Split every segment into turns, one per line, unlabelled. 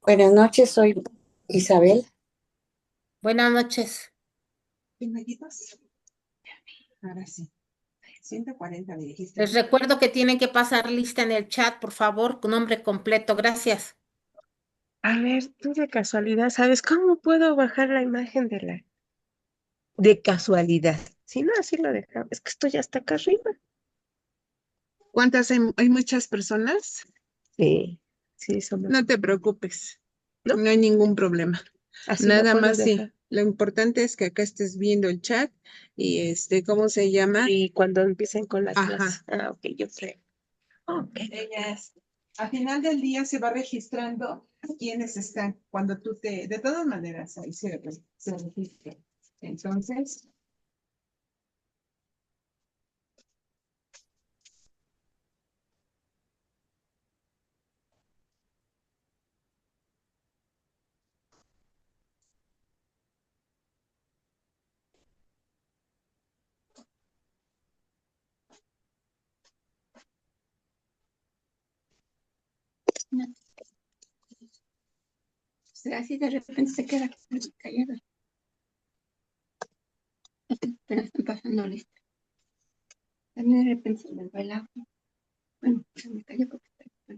Buenas noches, soy Isabel.
Buenas noches.
¿Pinallitos? Ahora sí. 140 me dijiste,
Les
¿no?
recuerdo que tienen que pasar lista en el chat, por favor, con nombre completo. Gracias.
A ver, tú de casualidad, ¿sabes cómo puedo bajar la imagen de la... De casualidad. Si no, así lo dejamos. Es que esto ya está acá arriba.
¿Cuántas hay muchas personas?
Sí, sí, somos.
No te preocupes,
¿No?
no hay ningún problema.
Así lo
Nada
puedo
más sí.
dejar.
Lo importante es que acá estés viendo el chat y ¿cómo se llama?
Y cuando empiecen con la
Ajá.
clase. Ah, ok, yo creo. Ok.
Ellas, al final del día se va registrando quiénes están. Cuando de todas maneras, ahí se registra. Entonces, no, o sea, así de repente se queda callada. Pero están pasando lista. También de repente se les va el agua. Bueno, se me cayó porque está.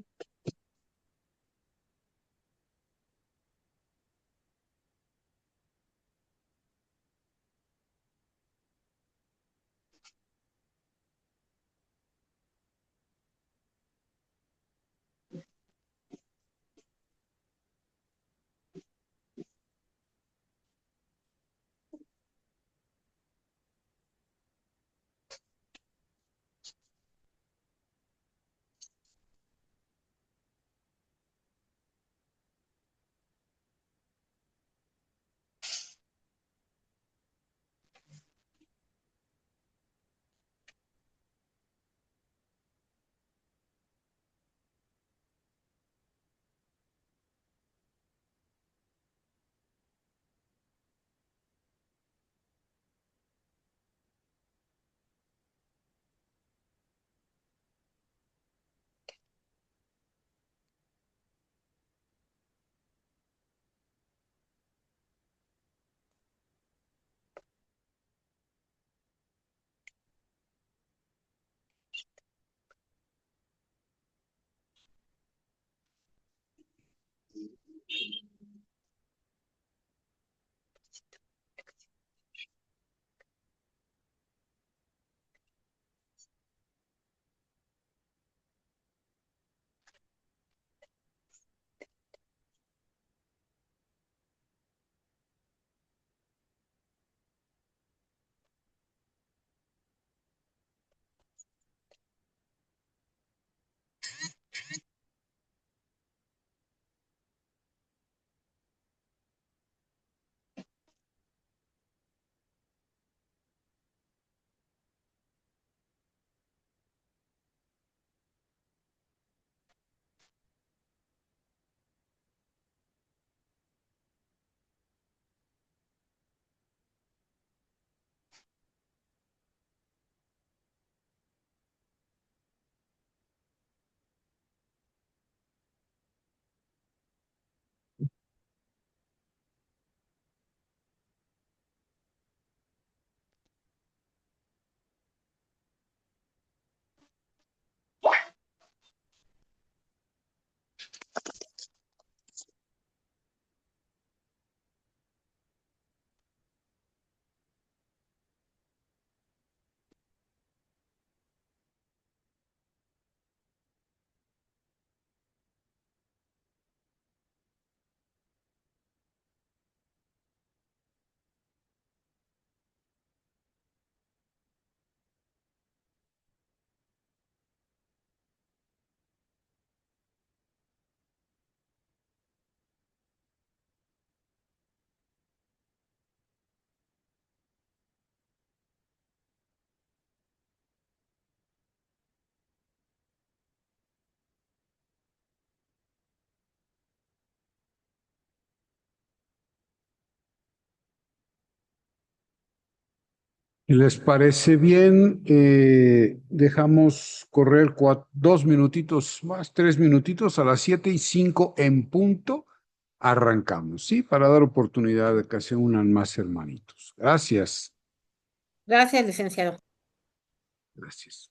Si les parece bien, dejamos correr 2 minutitos más, 3 minutitos a las 7:05 en punto arrancamos, ¿sí? Para dar oportunidad de que se unan más hermanitos. Gracias.
Gracias, licenciado.
Gracias.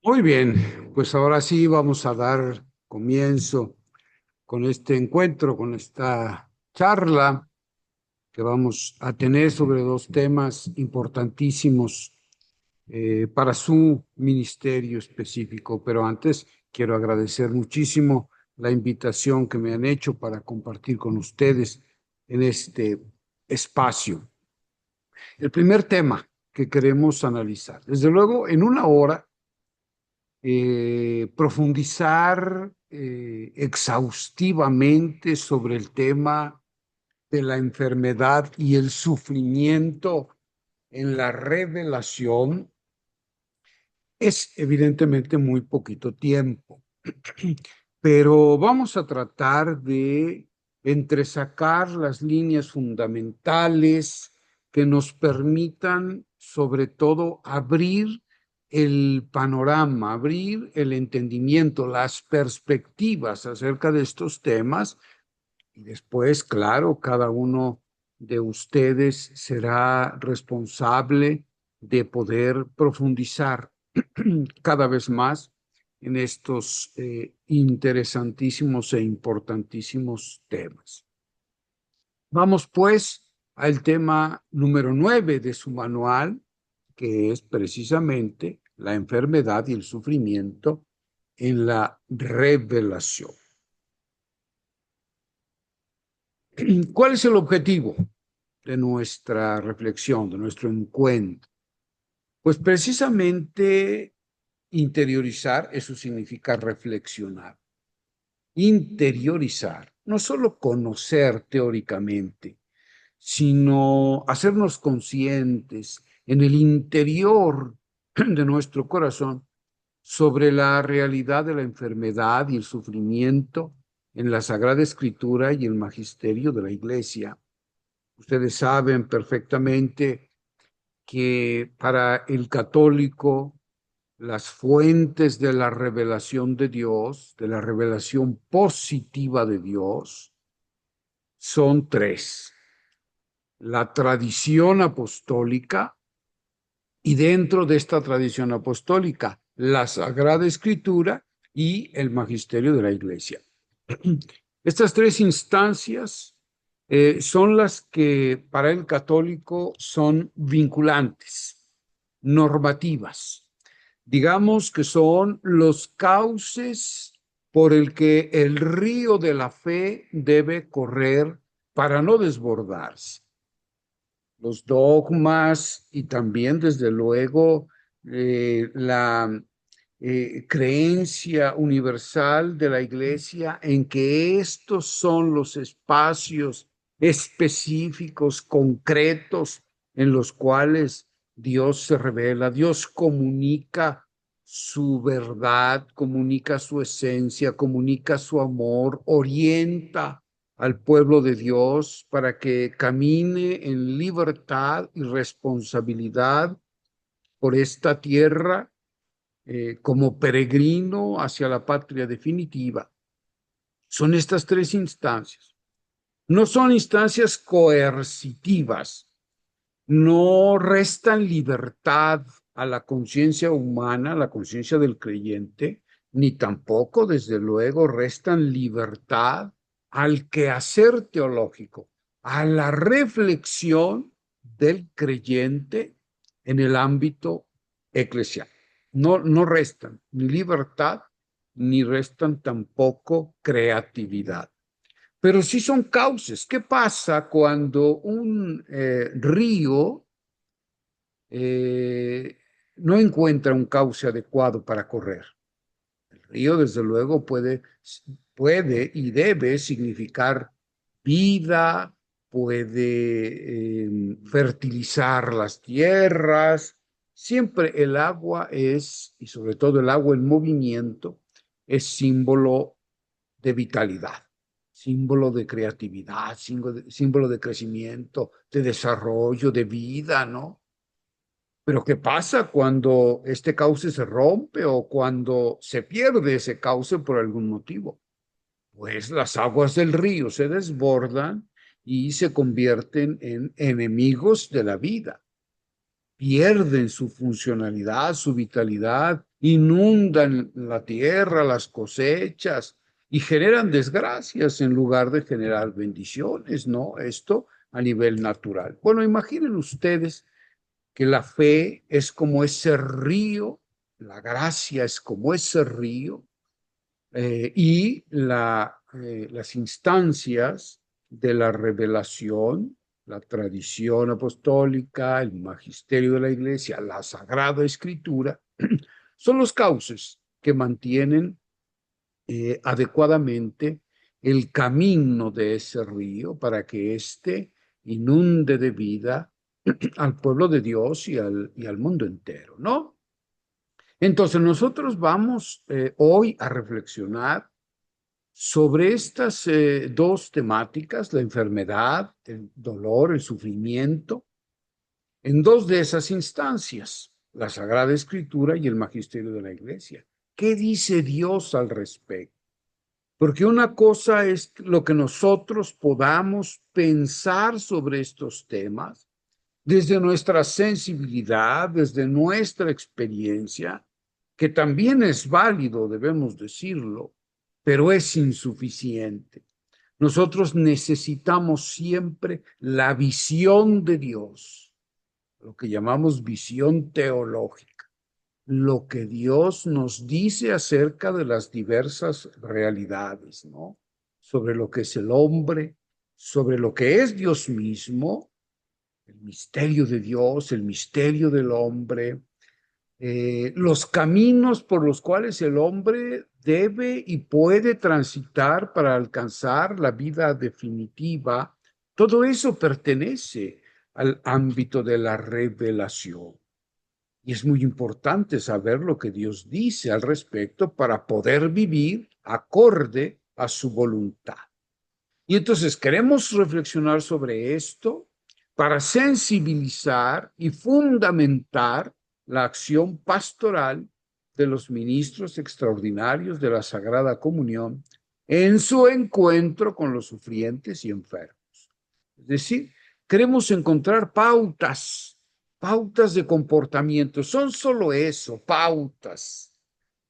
Muy bien, pues ahora sí vamos a dar comienzo con este encuentro, con esta charla que vamos a tener sobre dos temas importantísimos para su ministerio específico. Pero antes quiero agradecer muchísimo la invitación que me han hecho para compartir con ustedes en este espacio. El primer tema que queremos analizar, desde luego, en una hora, profundizar exhaustivamente sobre el tema de la enfermedad y el sufrimiento en la revelación es evidentemente muy poquito tiempo, pero vamos a tratar de entresacar las líneas fundamentales que nos permitan, sobre todo, abrir el panorama, abrir el entendimiento, las perspectivas acerca de estos temas. Y después, claro, cada uno de ustedes será responsable de poder profundizar cada vez más en estos interesantísimos e importantísimos temas. Vamos pues al tema número 9 de su manual, que es precisamente la enfermedad y el sufrimiento en la revelación. ¿Cuál es el objetivo de nuestra reflexión, de nuestro encuentro? Pues precisamente interiorizar, eso significa reflexionar. Interiorizar, no solo conocer teóricamente, sino hacernos conscientes en el interior de nuestro corazón sobre la realidad de la enfermedad y el sufrimiento en la Sagrada Escritura y el magisterio de la Iglesia. Ustedes saben perfectamente que para el católico las fuentes de la revelación de Dios, de la revelación positiva de Dios, son tres: la tradición apostólica, y dentro de esta tradición apostólica, la Sagrada Escritura y el magisterio de la Iglesia. Estas tres instancias son las que para el católico son vinculantes, normativas. Digamos que son los cauces por el que el río de la fe debe correr para no desbordarse. Los dogmas y también, desde luego, la creencia universal de la Iglesia en que estos son los espacios específicos, concretos, en los cuales Dios se revela, Dios comunica su verdad, comunica su esencia, comunica su amor, orienta al pueblo de Dios para que camine en libertad y responsabilidad por esta tierra como peregrino hacia la patria definitiva. Son estas tres instancias. No son instancias coercitivas, no restan libertad a la conciencia humana, a la conciencia del creyente, ni tampoco, desde luego, restan libertad al quehacer teológico, a la reflexión del creyente en el ámbito eclesial. No restan ni libertad, ni restan tampoco creatividad. Pero sí son cauces. ¿Qué pasa cuando un río no encuentra un cauce adecuado para correr? El río, desde luego, puede y debe significar vida, puede fertilizar las tierras. Siempre el agua es, y sobre todo el agua en movimiento, es símbolo de vitalidad, símbolo de creatividad, símbolo de crecimiento, de desarrollo, de vida, ¿no? Pero ¿qué pasa cuando este cauce se rompe o cuando se pierde ese cauce por algún motivo? Pues las aguas del río se desbordan y se convierten en enemigos de la vida. Pierden su funcionalidad, su vitalidad, inundan la tierra, las cosechas y generan desgracias en lugar de generar bendiciones, ¿no? Esto a nivel natural. Bueno, imaginen ustedes que la fe es como ese río, la gracia es como ese río, y las instancias de la revelación, la tradición apostólica, el magisterio de la Iglesia, la Sagrada Escritura, son los cauces que mantienen adecuadamente el camino de ese río para que éste inunde de vida al pueblo de Dios y al mundo entero, ¿no? Entonces nosotros vamos hoy a reflexionar sobre estas dos temáticas, la enfermedad, el dolor, el sufrimiento, en dos de esas instancias, la Sagrada Escritura y el magisterio de la Iglesia. ¿Qué dice Dios al respecto? Porque una cosa es lo que nosotros podamos pensar sobre estos temas desde nuestra sensibilidad, desde nuestra experiencia, que también es válido, debemos decirlo, pero es insuficiente. Nosotros necesitamos siempre la visión de Dios, lo que llamamos visión teológica, lo que Dios nos dice acerca de las diversas realidades, ¿no? Sobre lo que es el hombre, sobre lo que es Dios mismo, el misterio de Dios, el misterio del hombre, los caminos por los cuales el hombre debe y puede transitar para alcanzar la vida definitiva. Todo eso pertenece al ámbito de la revelación. Y es muy importante saber lo que Dios dice al respecto para poder vivir acorde a su voluntad. Y entonces queremos reflexionar sobre esto para sensibilizar y fundamentar la acción pastoral de los ministros extraordinarios de la Sagrada Comunión en su encuentro con los sufrientes y enfermos. Es decir, queremos encontrar pautas de comportamiento. Son solo eso, pautas.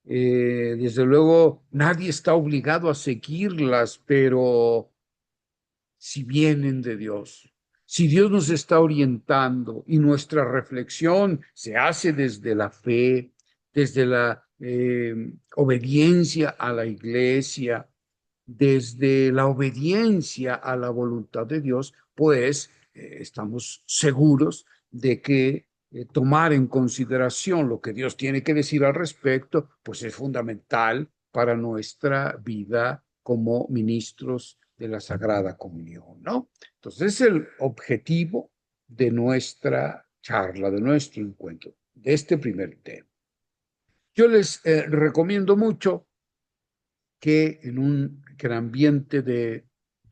Desde luego, nadie está obligado a seguirlas, pero si vienen de Dios, si Dios nos está orientando y nuestra reflexión se hace desde la fe, desde la obediencia a la iglesia, desde la obediencia a la voluntad de Dios, pues estamos seguros de que tomar en consideración lo que Dios tiene que decir al respecto, pues es fundamental para nuestra vida como ministros de la Sagrada Comunión, ¿no? Entonces, es el objetivo de nuestra charla, de nuestro encuentro, de este primer tema. Yo les recomiendo mucho que en un ambiente de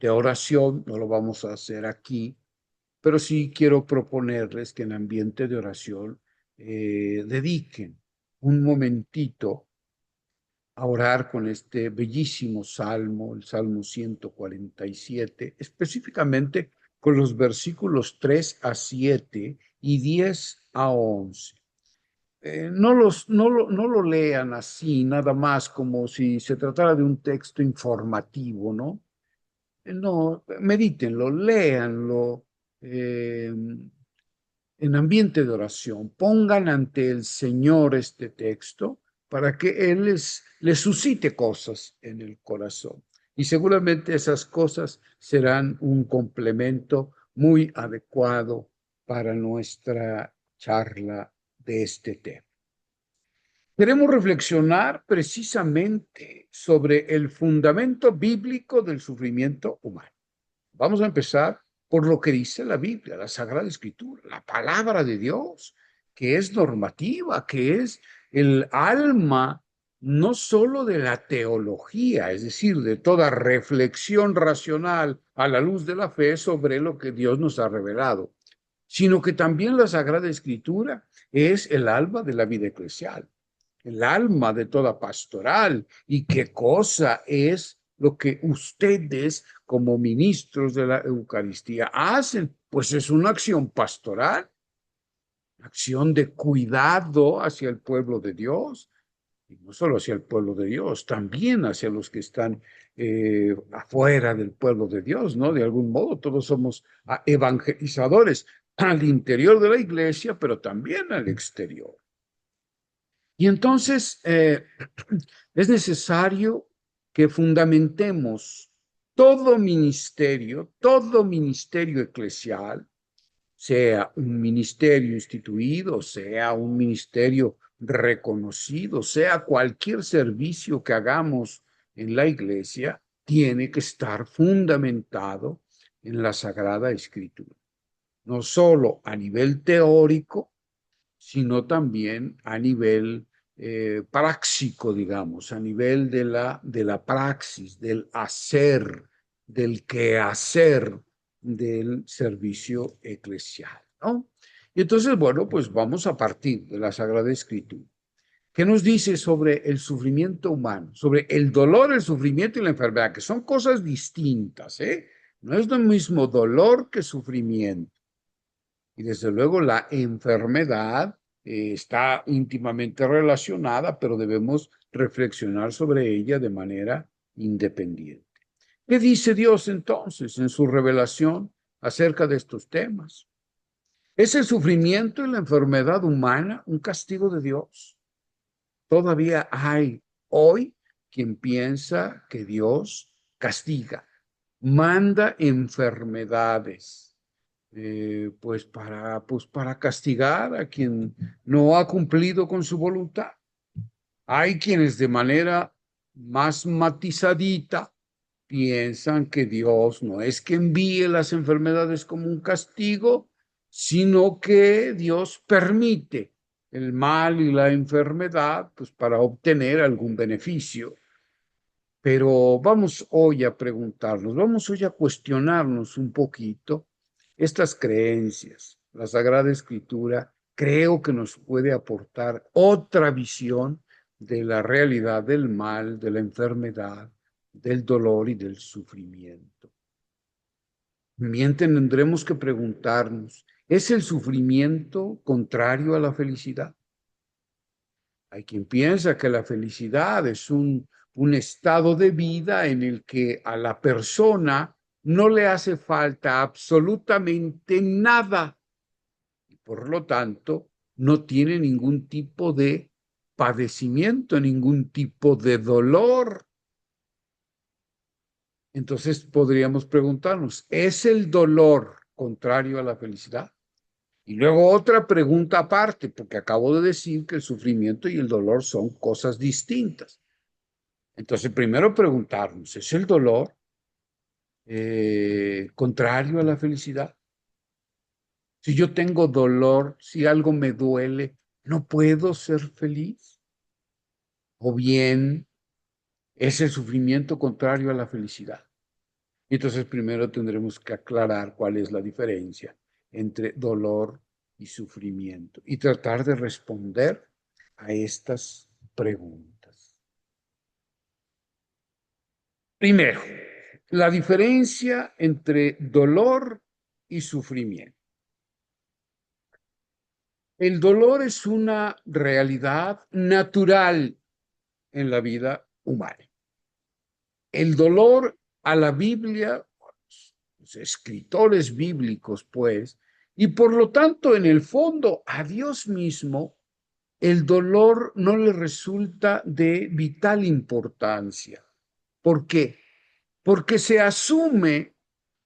oración, no lo vamos a hacer aquí, pero sí quiero proponerles que en ambiente de oración dediquen un momentito a orar con este bellísimo salmo, el Salmo 147, específicamente con los versículos 3 a 7 y 10 a 11. No lo lean así, nada más como si se tratara de un texto informativo, ¿no? No, medítenlo, léanlo en ambiente de oración. Pongan ante el Señor este texto para que Él les suscite cosas en el corazón. Y seguramente esas cosas serán un complemento muy adecuado para nuestra charla de este tema. Queremos reflexionar precisamente sobre el fundamento bíblico del sufrimiento humano. Vamos a empezar por lo que dice la Biblia, la Sagrada Escritura, la palabra de Dios, que es normativa, que es el alma no solo de la teología, es decir, de toda reflexión racional a la luz de la fe sobre lo que Dios nos ha revelado, sino que también la Sagrada Escritura es el alma de la vida eclesial, el alma de toda pastoral. ¿Y qué cosa es lo que ustedes como ministros de la Eucaristía hacen? Pues es una acción pastoral, acción de cuidado hacia el pueblo de Dios, y no solo hacia el pueblo de Dios, también hacia los que están afuera del pueblo de Dios, ¿no? De algún modo todos somos evangelizadores al interior de la iglesia, pero también al exterior. Y entonces es necesario que fundamentemos todo ministerio eclesial, sea un ministerio instituido, sea un ministerio reconocido, sea cualquier servicio que hagamos en la iglesia, tiene que estar fundamentado en la Sagrada Escritura. No solo a nivel teórico, sino también a nivel práctico, digamos, a nivel de la praxis, del hacer, del quehacer del servicio eclesial, ¿no? Y entonces, bueno, pues vamos a partir de la Sagrada Escritura. ¿Qué nos dice sobre el sufrimiento humano? Sobre el dolor, el sufrimiento y la enfermedad, que son cosas distintas, ¿eh? No es lo mismo dolor que sufrimiento. Y desde luego la enfermedad está íntimamente relacionada, pero debemos reflexionar sobre ella de manera independiente. ¿Qué dice Dios entonces en su revelación acerca de estos temas? ¿Es el sufrimiento y la enfermedad humana un castigo de Dios? Todavía hay hoy quien piensa que Dios castiga, manda enfermedades, pues para castigar a quien no ha cumplido con su voluntad. Hay quienes de manera más matizadita piensan que Dios no es que envíe las enfermedades como un castigo, sino que Dios permite el mal y la enfermedad, pues para obtener algún beneficio. Pero vamos hoy a preguntarnos, vamos hoy a cuestionarnos un poquito estas creencias. La Sagrada Escritura creo que nos puede aportar otra visión de la realidad del mal, de la enfermedad, del dolor y del sufrimiento. También tendremos que preguntarnos, ¿es el sufrimiento contrario a la felicidad? Hay quien piensa que la felicidad es un estado de vida en el que a la persona no le hace falta absolutamente nada y por lo tanto no tiene ningún tipo de padecimiento, ningún tipo de dolor. Entonces podríamos preguntarnos, ¿es el dolor contrario a la felicidad? Y luego otra pregunta aparte, porque acabo de decir que el sufrimiento y el dolor son cosas distintas. Entonces, primero preguntarnos, ¿es el dolor contrario a la felicidad? Si yo tengo dolor, si algo me duele, ¿no puedo ser feliz? ¿O bien es el sufrimiento contrario a la felicidad? Entonces, primero tendremos que aclarar cuál es la diferencia entre dolor y sufrimiento y tratar de responder a estas preguntas. Primero, la diferencia entre dolor y sufrimiento. El dolor es una realidad natural en la vida humana. El dolor a la Biblia, los escritores bíblicos, pues, y por lo tanto, en el fondo, a Dios mismo, el dolor no le resulta de vital importancia. ¿Por qué? Porque se asume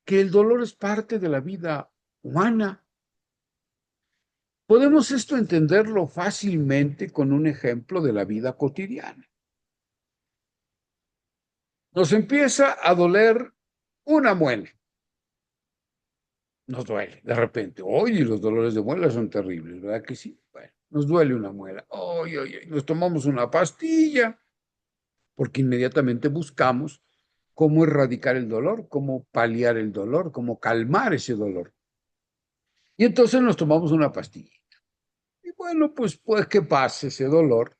que el dolor es parte de la vida humana. Podemos esto entenderlo fácilmente con un ejemplo de la vida cotidiana. Nos empieza a doler una muela. Nos duele de repente. Oye, los dolores de muela son terribles, ¿verdad que sí? Bueno, nos duele una muela. Oye, nos tomamos una pastilla, porque inmediatamente buscamos cómo erradicar el dolor, cómo paliar el dolor, cómo calmar ese dolor. Y entonces nos tomamos una pastilla. Y bueno, pues que pase ese dolor.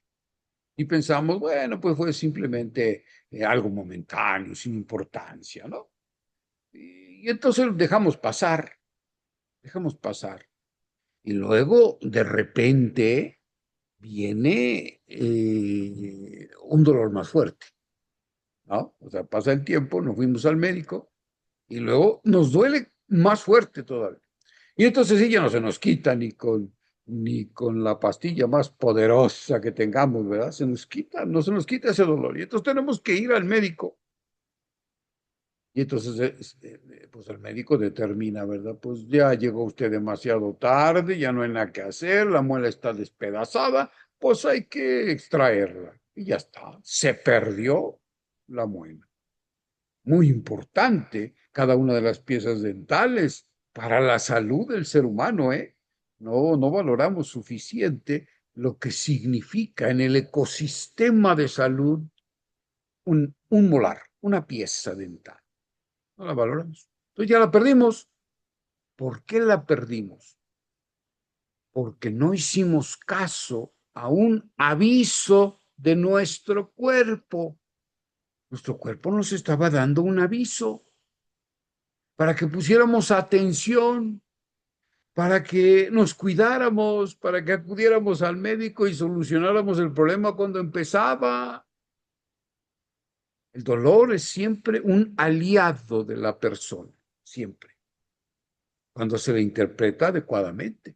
Y pensamos, bueno, pues fue simplemente algo momentáneo, sin importancia, ¿no? Y entonces dejamos pasar. Y luego, de repente, viene un dolor más fuerte, ¿no? O sea, pasa el tiempo, nos fuimos al médico y luego nos duele más fuerte todavía. Y entonces sí, ya no se nos quita ni con la pastilla más poderosa que tengamos, ¿verdad? No se nos quita ese dolor. Y entonces tenemos que ir al médico. Y entonces, pues el médico determina, ¿verdad? Pues ya llegó usted demasiado tarde, ya no hay nada que hacer, la muela está despedazada, pues hay que extraerla. Y ya está, se perdió la muela. Muy importante cada una de las piezas dentales para la salud del ser humano, ¿eh? No valoramos suficiente lo que significa en el ecosistema de salud un molar, una pieza dental. No la valoramos. Entonces ya la perdimos. ¿Por qué la perdimos? Porque no hicimos caso a un aviso de nuestro cuerpo. Nuestro cuerpo nos estaba dando un aviso para que pusiéramos atención, para que nos cuidáramos, para que acudiéramos al médico y solucionáramos el problema cuando empezaba. El dolor es siempre un aliado de la persona, siempre, cuando se le interpreta adecuadamente.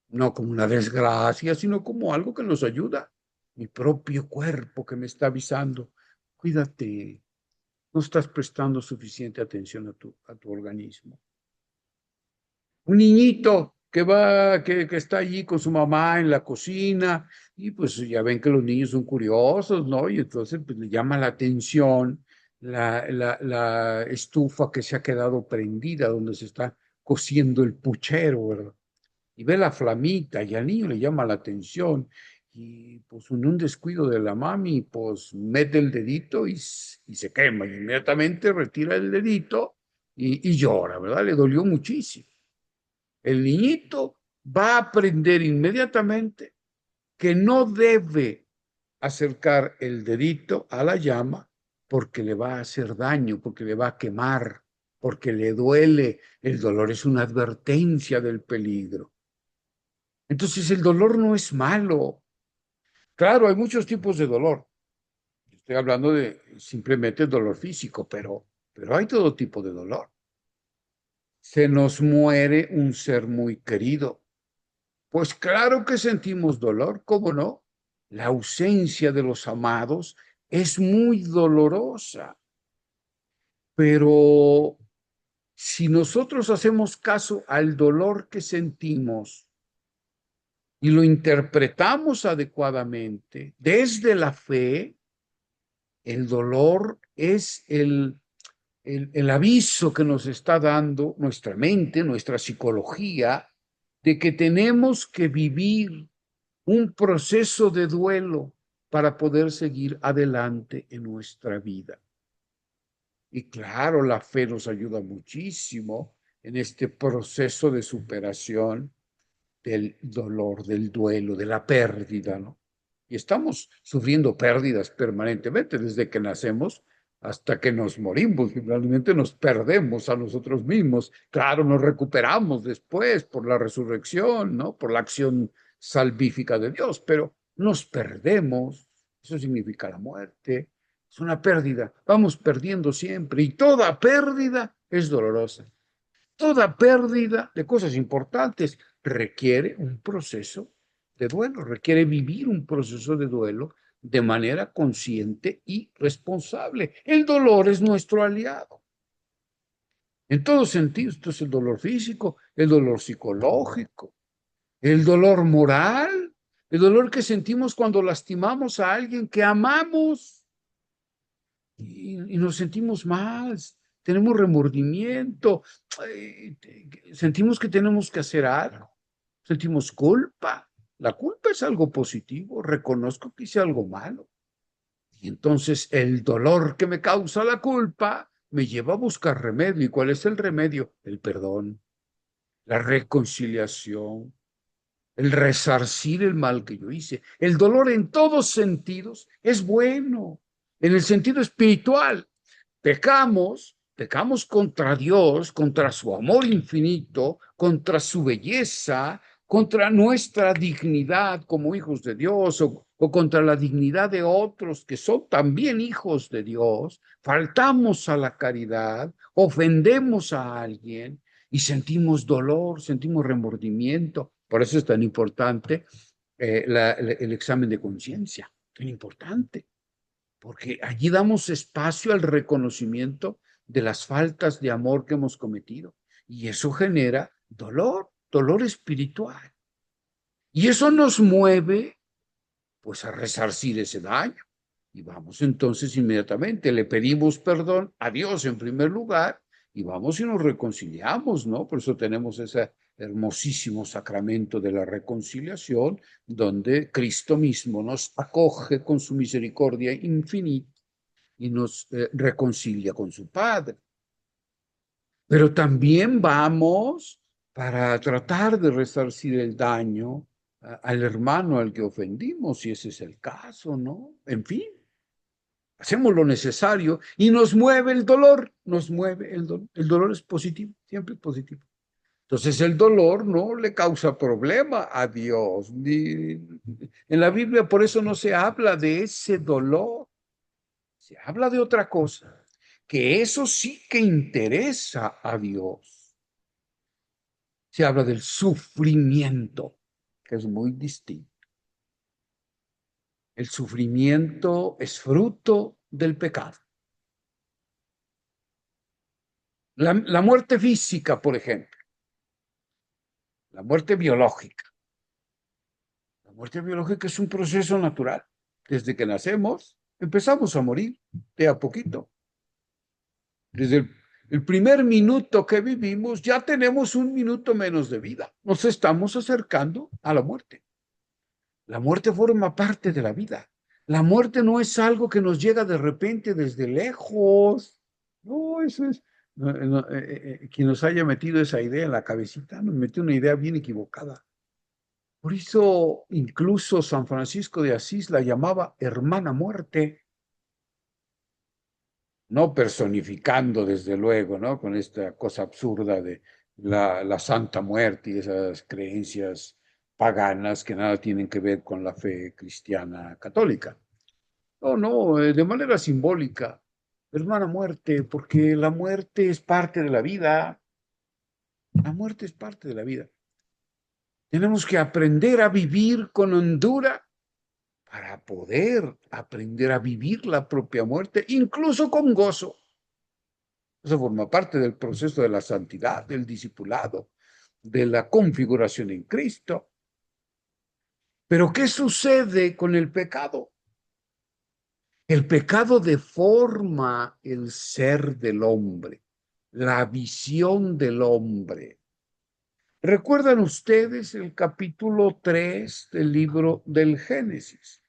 No como una desgracia, sino como algo que nos ayuda. Mi propio cuerpo que me está avisando, cuídate, No estás prestando suficiente atención a tu organismo. Un niñito que está allí con su mamá en la cocina, y pues ya ven que los niños son curiosos, ¿no? Y entonces pues, le llama la atención la estufa que se ha quedado prendida, donde se está cociendo el puchero, ¿verdad? Y ve la flamita y al niño le llama la atención. Y pues en un descuido de la mami, pues mete el dedito y se quema. Y inmediatamente retira el dedito y llora, ¿verdad? Le dolió muchísimo. El niñito va a aprender inmediatamente que no debe acercar el dedito a la llama porque le va a hacer daño, porque le va a quemar, porque le duele. El dolor es una advertencia del peligro. Entonces el dolor no es malo. Claro, hay muchos tipos de dolor. Estoy hablando de simplemente dolor físico, pero hay todo tipo de dolor. Se nos muere un ser muy querido. Pues claro que sentimos dolor, ¿cómo no? La ausencia de los amados es muy dolorosa, pero si nosotros hacemos caso al dolor que sentimos y lo interpretamos adecuadamente desde la fe, el dolor es el aviso que nos está dando nuestra mente, nuestra psicología, de que tenemos que vivir un proceso de duelo para poder seguir adelante en nuestra vida. Y claro, la fe nos ayuda muchísimo en este proceso de superación del dolor, del duelo, de la pérdida, ¿no? Y estamos sufriendo pérdidas permanentemente desde que nacemos hasta que nos morimos. Finalmente nos perdemos a nosotros mismos. Claro, nos recuperamos después por la resurrección, ¿no? Por la acción salvífica de Dios, pero nos perdemos. Eso significa la muerte. Es una pérdida. Vamos perdiendo siempre y toda pérdida es dolorosa. Toda pérdida de cosas importantes requiere un proceso de duelo, requiere vivir un proceso de duelo de manera consciente y responsable. El dolor es nuestro aliado. En todos sentidos, esto es el dolor físico, el dolor psicológico, el dolor moral, el dolor que sentimos cuando lastimamos a alguien que amamos y nos sentimos mal, tenemos remordimiento, sentimos que tenemos que hacer algo, sentimos culpa. La culpa es algo positivo, reconozco que hice algo malo. Y entonces el dolor que me causa la culpa me lleva a buscar remedio. ¿Y cuál es el remedio? El perdón, la reconciliación, el resarcir el mal que yo hice. El dolor en todos sentidos es bueno. En el sentido espiritual, pecamos contra Dios, contra su amor infinito, contra su belleza, contra nuestra dignidad como hijos de Dios o contra la dignidad de otros que son también hijos de Dios. Faltamos a la caridad, ofendemos a alguien y sentimos dolor, sentimos remordimiento. Por eso es tan importante el examen de conciencia, tan importante, porque allí damos espacio al reconocimiento de las faltas de amor que hemos cometido. Y eso genera dolor, dolor espiritual. Y eso nos mueve, pues, a resarcir ese daño. Y vamos entonces inmediatamente, le pedimos perdón a Dios en primer lugar, y vamos y nos reconciliamos, ¿no? Por eso tenemos ese hermosísimo sacramento de la reconciliación, donde Cristo mismo nos acoge con su misericordia infinita y nos reconcilia con su Padre. Pero también vamos para tratar de resarcir el daño al hermano al que ofendimos, si ese es el caso, ¿no? En fin, hacemos lo necesario y nos mueve el dolor, nos mueve el dolor. El dolor es positivo, siempre es positivo. Entonces el dolor no le causa problema a Dios. En la Biblia por eso no se habla de ese dolor, se habla de otra cosa, que eso sí que interesa a Dios. Se habla del sufrimiento, que es muy distinto. El sufrimiento es fruto del pecado. La muerte física, por ejemplo, la muerte biológica. La muerte biológica es un proceso natural. Desde que nacemos, empezamos a morir de a poquito. Desde el primer minuto que vivimos, ya tenemos un minuto menos de vida. Nos estamos acercando a la muerte. La muerte forma parte de la vida. La muerte no es algo que nos llega de repente desde lejos. No, eso es. Quien nos haya metido esa idea en la cabecita, nos metió una idea bien equivocada. Por eso incluso San Francisco de Asís la llamaba hermana muerte, no personificando desde luego, ¿no? Con esta cosa absurda de la Santa Muerte y esas creencias paganas que nada tienen que ver con la fe cristiana católica. No, no, de manera simbólica, hermana muerte, porque la muerte es parte de la vida. La muerte es parte de la vida. Tenemos que aprender a vivir con hondura para poder aprender a vivir la propia muerte, incluso con gozo. Eso forma parte del proceso de la santidad, del discipulado, de la configuración en Cristo. Pero ¿qué sucede con el pecado? El pecado deforma el ser del hombre, la visión del hombre. ¿Recuerdan ustedes el capítulo 3 del libro del Génesis?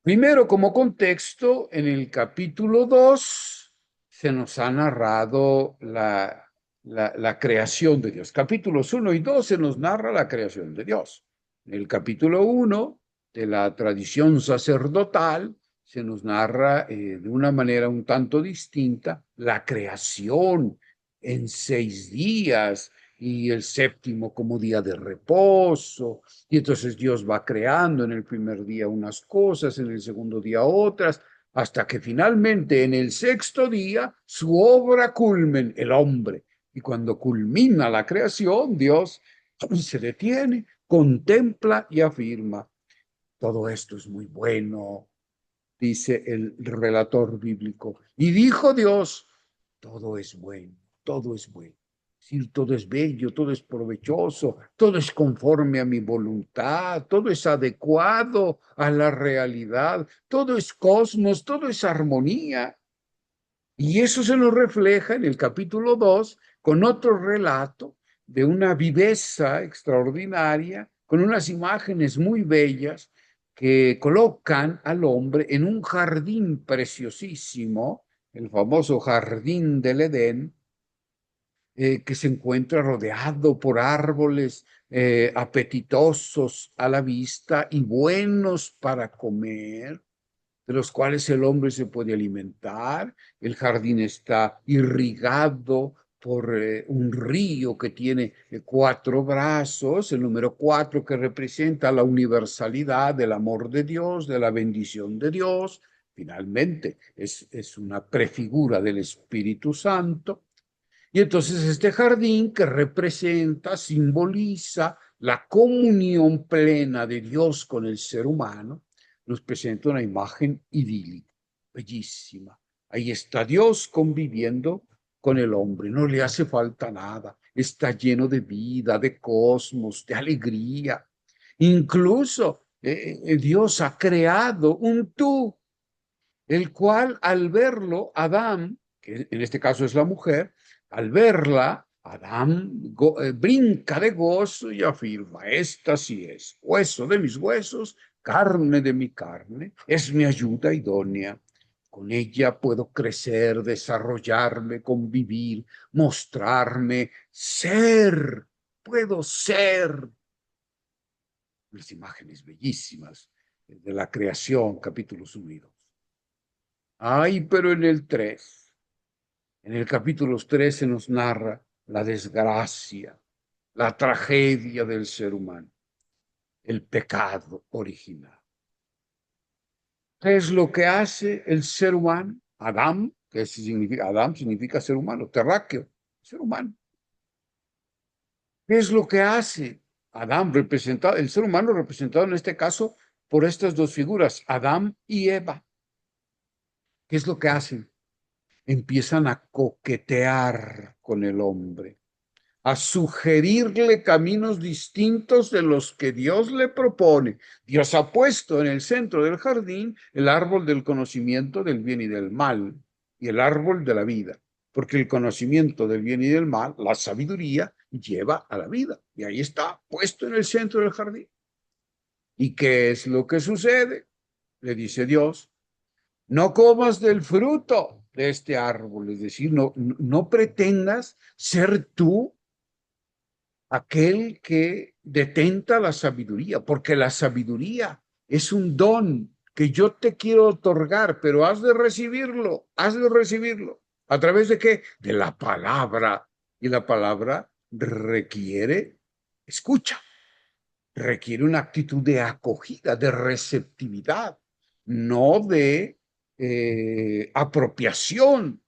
Primero, como contexto, en el capítulo 2 se nos ha narrado la creación de Dios. Capítulos 1 y 2 se nos narra la creación de Dios. En el capítulo 1 de la tradición sacerdotal se nos narra de una manera un tanto distinta la creación en 6 días y el séptimo como día de reposo. Y entonces Dios va creando en el primer día unas cosas, en el segundo día otras, hasta que finalmente en el sexto día su obra culmen, el hombre. Y cuando culmina la creación, Dios se detiene, contempla y afirma: todo esto es muy bueno, dice el relator bíblico. Y dijo Dios: todo es bueno, todo es bueno. Es decir, todo es bello, todo es provechoso, todo es conforme a mi voluntad, todo es adecuado a la realidad, todo es cosmos, todo es armonía. Y eso se nos refleja en el capítulo 2 con otro relato de una viveza extraordinaria, con unas imágenes muy bellas que colocan al hombre en un jardín preciosísimo, el famoso jardín del Edén, que se encuentra rodeado por árboles apetitosos a la vista y buenos para comer, de los cuales el hombre se puede alimentar. El jardín está irrigado por un río que tiene 4 brazos, el número 4 que representa la universalidad del amor de Dios, de la bendición de Dios. Finalmente, es una prefigura del Espíritu Santo. Y entonces este jardín que representa, simboliza la comunión plena de Dios con el ser humano, nos presenta una imagen idílica, bellísima. Ahí está Dios conviviendo con el hombre, no le hace falta nada, está lleno de vida, de cosmos, de alegría. Incluso Dios ha creado un tú, el cual al verlo, Adán, que en este caso es la mujer, al verla, Adán brinca de gozo y afirma: esta sí es hueso de mis huesos, carne de mi carne, es mi ayuda idónea. Con ella puedo crecer, desarrollarme, convivir, mostrarme, ser, puedo ser. Las imágenes bellísimas de la creación, capítulos 1 y 2. Ay, pero en el 3, en el capítulo 3 se nos narra la desgracia, la tragedia del ser humano, el pecado original. ¿Qué es lo que hace el ser humano? Adán, que significa, Adán significa ser humano, terráqueo, ser humano. ¿Qué es lo que hace Adán, representado, el ser humano representado en este caso por estas 2 figuras, Adán y Eva? ¿Qué es lo que hacen? empiezan a coquetear con el hombre, a sugerirle caminos distintos de los que Dios le propone. Dios ha puesto en el centro del jardín el árbol del conocimiento del bien y del mal y el árbol de la vida, porque el conocimiento del bien y del mal, la sabiduría, lleva a la vida. Y ahí está, puesto en el centro del jardín. ¿Y qué es lo que sucede? Le dice Dios, no comas del fruto de este árbol, es decir, no pretendas ser tú aquel que detenta la sabiduría, porque la sabiduría es un don que yo te quiero otorgar, pero has de recibirlo, has de recibirlo. ¿A través de qué? De la palabra. Y la palabra requiere escucha, requiere una actitud de acogida, de receptividad, no de apropiación.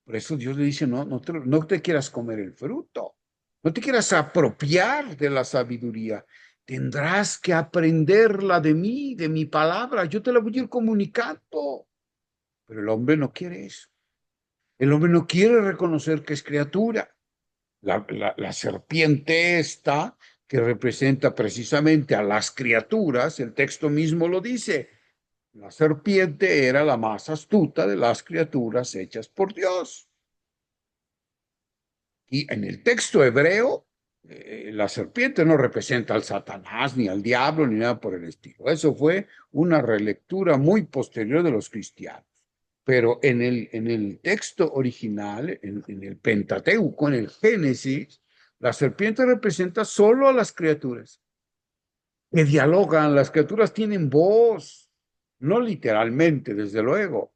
Por eso Dios le dice, no te quieras comer el fruto, no te quieras apropiar de la sabiduría. Tendrás que aprenderla de mí, de mi palabra. Yo te la voy a ir comunicando. Pero el hombre no quiere eso. El hombre no quiere reconocer que es criatura. La serpiente esta, que representa precisamente a las criaturas, el texto mismo lo dice. La serpiente era la más astuta de las criaturas hechas por Dios. Y en el texto hebreo, la serpiente no representa al Satanás, ni al diablo, ni nada por el estilo. Eso fue una relectura muy posterior de los cristianos. Pero en el texto original, en el Pentateuco, en el Génesis, la serpiente representa solo a las criaturas que dialogan. Las criaturas tienen voz, no literalmente, desde luego,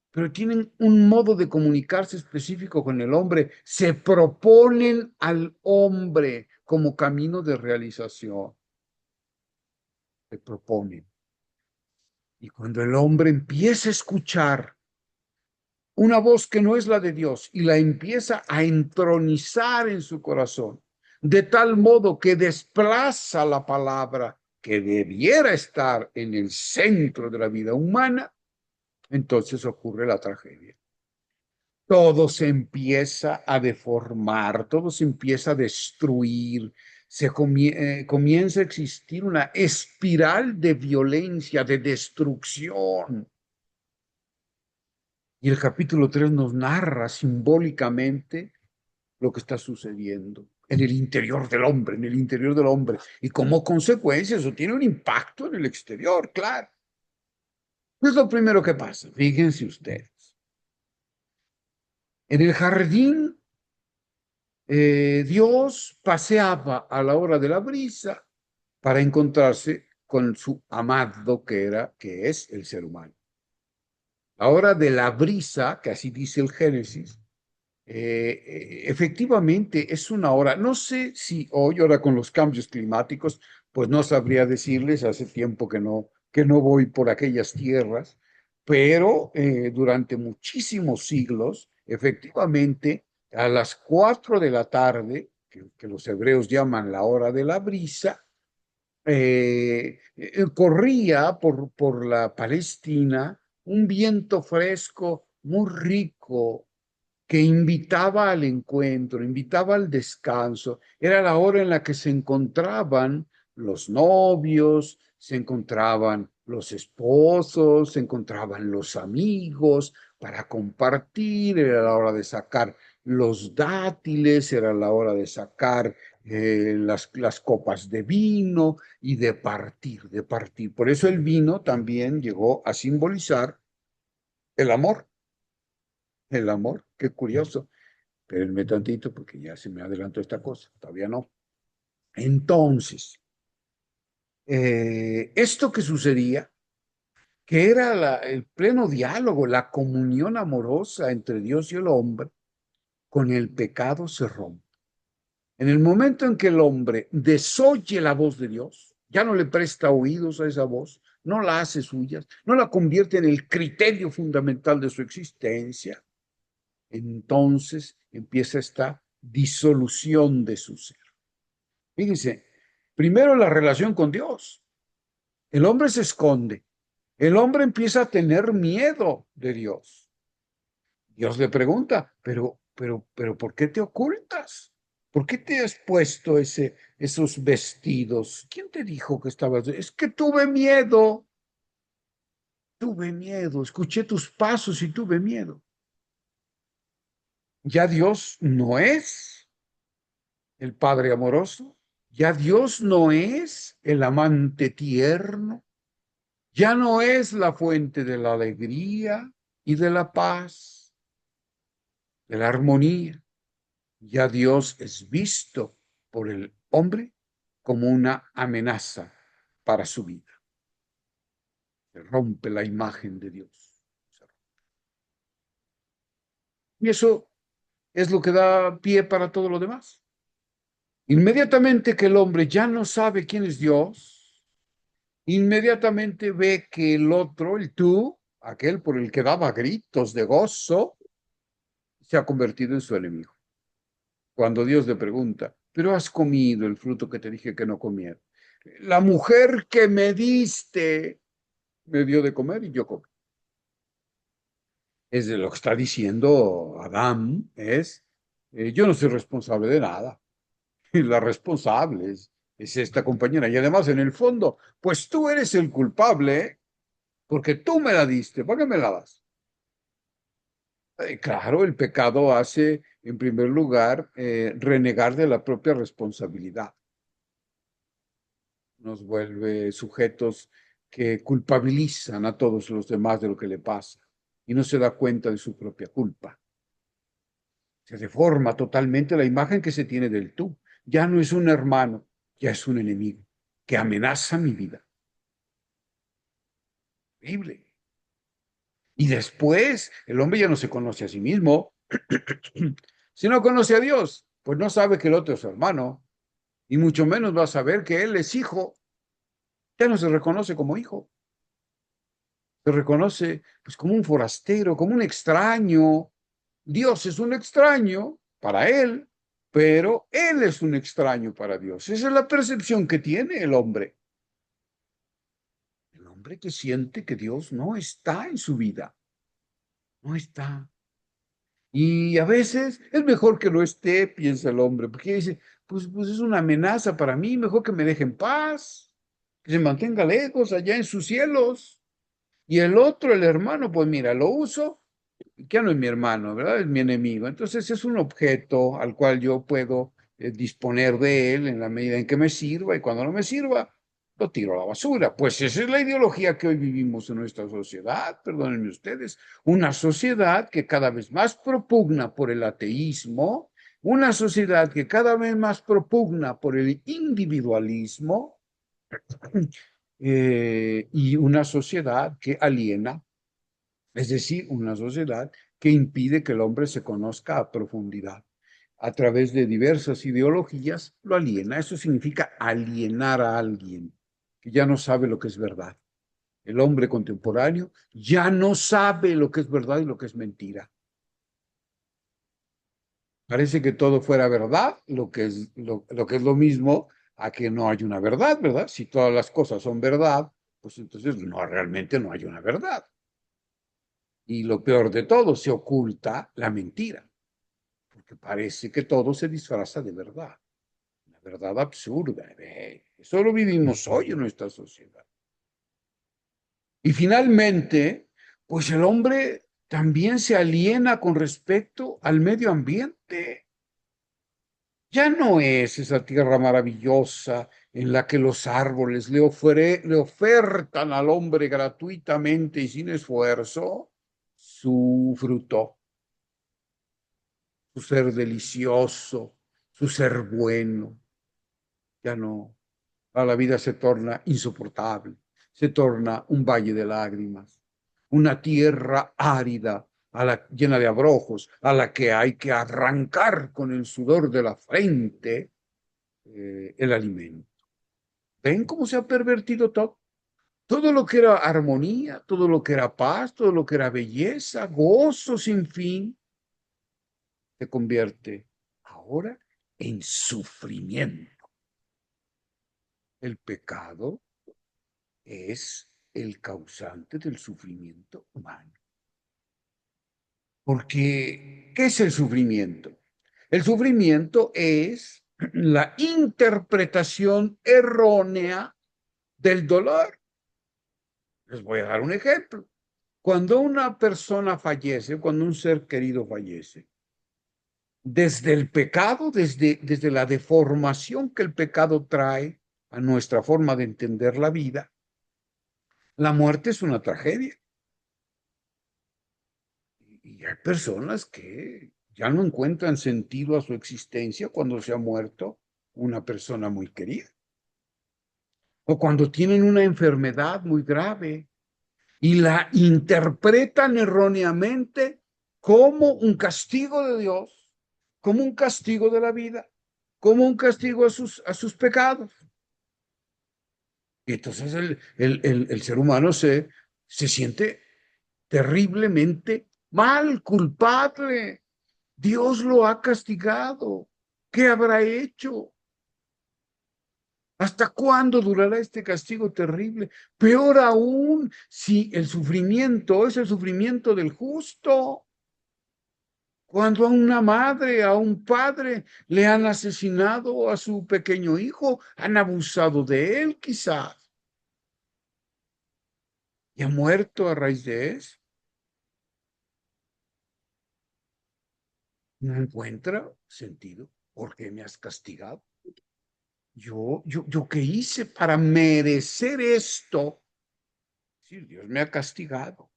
pero tienen un modo de comunicarse específico con el hombre, se proponen al hombre como camino de realización, se proponen. Y cuando el hombre empieza a escuchar una voz que no es la de Dios y la empieza a entronizar en su corazón, de tal modo que desplaza la palabra que debiera estar en el centro de la vida humana, entonces ocurre la tragedia. Todo se empieza a deformar, todo se empieza a destruir, comienza a existir una espiral de violencia, de destrucción. Y el capítulo 3 nos narra simbólicamente lo que está sucediendo en el interior del hombre, en el interior del hombre. Y como consecuencia eso tiene un impacto en el exterior, claro. ¿Qué es lo primero que pasa? Fíjense ustedes. En el jardín, Dios paseaba a la hora de la brisa para encontrarse con su amado que es el ser humano. La hora de la brisa, que así dice el Génesis, efectivamente es una hora, no sé si hoy, ahora con los cambios climáticos, pues no sabría decirles, hace tiempo que no voy por aquellas tierras, pero durante muchísimos siglos, efectivamente, a las 4 de la tarde, que los hebreos llaman la hora de la brisa, corría por la Palestina un viento fresco muy rico que invitaba al encuentro, invitaba al descanso. Era la hora en la que se encontraban los novios, se encontraban los esposos, se encontraban los amigos para compartir. Era la hora de sacar los dátiles, era la hora de sacar las copas de vino y de partir, de partir. Por eso el vino también llegó a simbolizar el amor. El amor, qué curioso. Espérenme tantito porque ya se me adelantó esta cosa, todavía no. Entonces, esto que sucedía, que era el pleno diálogo, la comunión amorosa entre Dios y el hombre, con el pecado se rompe. En el momento en que el hombre desoye la voz de Dios, ya no le presta oídos a esa voz, no la hace suya, no la convierte en el criterio fundamental de su existencia, entonces empieza esta disolución de su ser. Fíjense, primero la relación con Dios. El hombre se esconde. El hombre empieza a tener miedo de Dios. Dios le pregunta, pero, ¿por qué te ocultas? ¿Por qué te has puesto esos vestidos? ¿Quién te dijo que estabas? Es que tuve miedo, escuché tus pasos y tuve miedo. Ya Dios no es el Padre amoroso, ya Dios no es el amante tierno, ya no es la fuente de la alegría y de la paz, de la armonía. Ya Dios es visto por el hombre como una amenaza para su vida. Se rompe la imagen de Dios. Y eso es lo que da pie para todo lo demás. Inmediatamente que el hombre ya no sabe quién es Dios, inmediatamente ve que el otro, el tú, aquel por el que daba gritos de gozo, se ha convertido en su enemigo. Cuando Dios le pregunta, ¿pero has comido el fruto que te dije que no comiera? La mujer que me diste me dio de comer y yo comí. Es de lo que está diciendo Adán, yo no soy responsable de nada. Y la responsable es esta compañera. Y además, en el fondo, pues tú eres el culpable, porque tú me la diste. ¿Para qué me la das? Claro, el pecado hace, en primer lugar, renegar de la propia responsabilidad. Nos vuelve sujetos que culpabilizan a todos los demás de lo que le pasa y no se da cuenta de su propia culpa. Se deforma totalmente la imagen que se tiene del tú. Ya no es un hermano, ya es un enemigo que amenaza mi vida. Horrible. Y después el hombre ya no se conoce a sí mismo. Si no conoce a Dios, pues no sabe que el otro es su hermano y mucho menos va a saber que él es hijo. Ya no se reconoce como hijo. Se reconoce pues como un forastero, como un extraño. Dios es un extraño para él, pero él es un extraño para Dios. Esa es la percepción que tiene el hombre. El hombre que siente que Dios no está en su vida. No está. Y a veces es mejor que no esté, piensa el hombre, porque dice, pues es una amenaza para mí, mejor que me deje en paz, que se mantenga lejos, allá en sus cielos. Y el otro, el hermano, pues mira, lo uso, ya no es mi hermano, ¿verdad? Es mi enemigo. Entonces es un objeto al cual yo puedo disponer de él en la medida en que me sirva y cuando no me sirva, lo tiro a la basura. Pues esa es la ideología que hoy vivimos en nuestra sociedad, perdónenme ustedes, una sociedad que cada vez más propugna por el ateísmo, una sociedad que cada vez más propugna por el individualismo y una sociedad que aliena, es decir, una sociedad que impide que el hombre se conozca a profundidad. A través de diversas ideologías lo aliena. Eso significa alienar a alguien que ya no sabe lo que es verdad. El hombre contemporáneo ya no sabe lo que es verdad y lo que es mentira. Parece que todo fuera verdad, lo que es lo mismo a que no hay una verdad, ¿verdad? Si todas las cosas son verdad, pues entonces no, realmente no hay una verdad. Y lo peor de todo, se oculta la mentira, porque parece que todo se disfraza de verdad. Una verdad absurda. Eso lo vivimos hoy en nuestra sociedad. Y finalmente, pues el hombre también se aliena con respecto al medio ambiente. Ya no es esa tierra maravillosa en la que los árboles le ofertan al hombre gratuitamente y sin esfuerzo su fruto, su ser delicioso, su ser bueno. Ya no. La vida se torna insoportable, se torna un valle de lágrimas, una tierra árida, llena de abrojos, a la que hay que arrancar con el sudor de la frente el alimento. ¿Ven cómo se ha pervertido todo? Todo lo que era armonía, todo lo que era paz, todo lo que era belleza, gozo sin fin, se convierte ahora en sufrimiento. El pecado es el causante del sufrimiento humano. Porque, ¿qué es el sufrimiento? El sufrimiento es la interpretación errónea del dolor. Les voy a dar un ejemplo. Cuando una persona fallece, cuando un ser querido fallece, desde el pecado, desde la deformación que el pecado trae a nuestra forma de entender la vida, la muerte es una tragedia. Y hay personas que ya no encuentran sentido a su existencia cuando se ha muerto una persona muy querida. O cuando tienen una enfermedad muy grave y la interpretan erróneamente como un castigo de Dios, como un castigo de la vida, como un castigo a sus pecados. Y entonces el ser humano se siente terriblemente mal, culpable. Dios lo ha castigado. ¿Qué habrá hecho? ¿Hasta cuándo durará este castigo terrible? Peor aún, si el sufrimiento es el sufrimiento del justo. Cuando a una madre, a un padre le han asesinado a su pequeño hijo, han abusado de él quizás y ha muerto a raíz de eso. No encuentra sentido. ¿Por qué me has castigado? ¿Yo qué hice para merecer esto? Sí, Dios me ha castigado.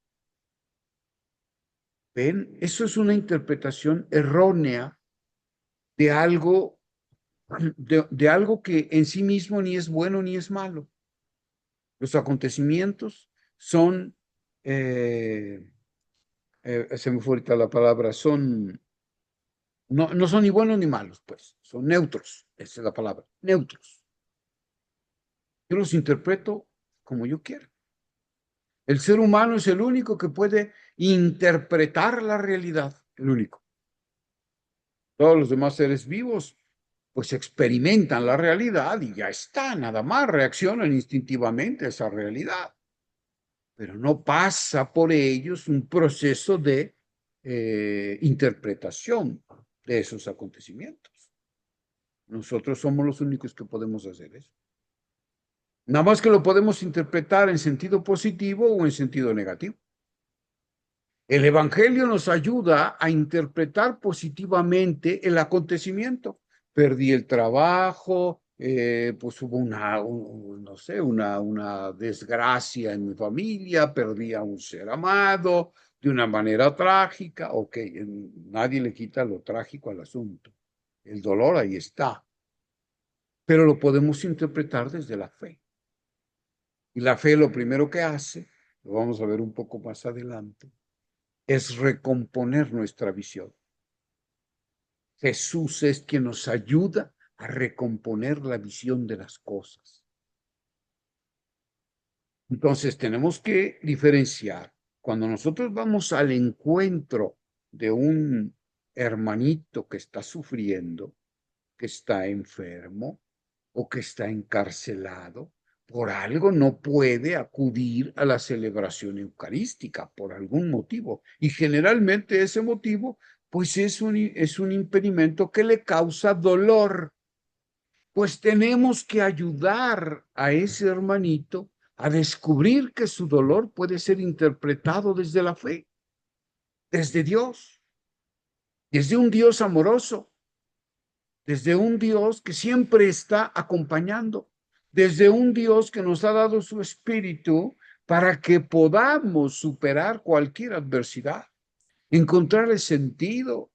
¿Ven? Eso es una interpretación errónea de algo, de algo que en sí mismo ni es bueno ni es malo. Los acontecimientos son, se me fue ahorita la palabra, no son ni buenos ni malos, pues, son neutros, esa es la palabra, neutros. Yo los interpreto como yo quiero. El ser humano es el único que puede interpretar la realidad, el único. Todos los demás seres vivos, pues experimentan la realidad y ya está, nada más, reaccionan instintivamente a esa realidad. Pero no pasa por ellos un proceso de interpretación de esos acontecimientos. Nosotros somos los únicos que podemos hacer eso. Nada más que lo podemos interpretar en sentido positivo o en sentido negativo. El Evangelio nos ayuda a interpretar positivamente el acontecimiento. Perdí el trabajo, pues hubo no sé, una desgracia en mi familia, perdí a un ser amado de una manera trágica. Ok, nadie le quita lo trágico al asunto. El dolor ahí está. Pero lo podemos interpretar desde la fe. Y la fe lo primero que hace, lo vamos a ver un poco más adelante, es recomponer nuestra visión. Jesús es quien nos ayuda a recomponer la visión de las cosas. Entonces tenemos que diferenciar. Cuando nosotros vamos al encuentro de un hermanito que está sufriendo, que está enfermo o que está encarcelado, por algo no puede acudir a la celebración eucarística, por algún motivo. Y generalmente ese motivo, pues es un impedimento que le causa dolor. Pues tenemos que ayudar a ese hermanito a descubrir que su dolor puede ser interpretado desde la fe, desde Dios, desde un Dios amoroso, desde un Dios que siempre está acompañando, desde un Dios que nos ha dado su espíritu para que podamos superar cualquier adversidad, encontrar el sentido,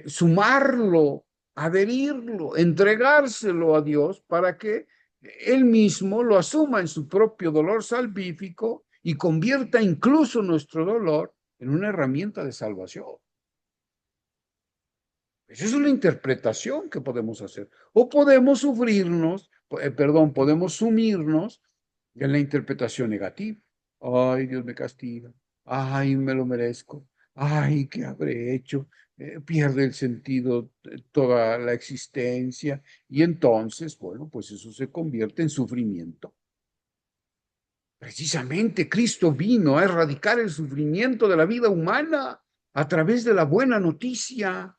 sumarlo, adherirlo, entregárselo a Dios para que Él mismo lo asuma en su propio dolor salvífico y convierta incluso nuestro dolor en una herramienta de salvación. Esa es una interpretación que podemos hacer. O podemos podemos sumirnos en la interpretación negativa. Ay, Dios me castiga. Ay, me lo merezco. Ay, ¿qué habré hecho? Pierde el sentido toda la existencia. Y entonces, bueno, pues eso se convierte en sufrimiento. Precisamente Cristo vino a erradicar el sufrimiento de la vida humana a través de la buena noticia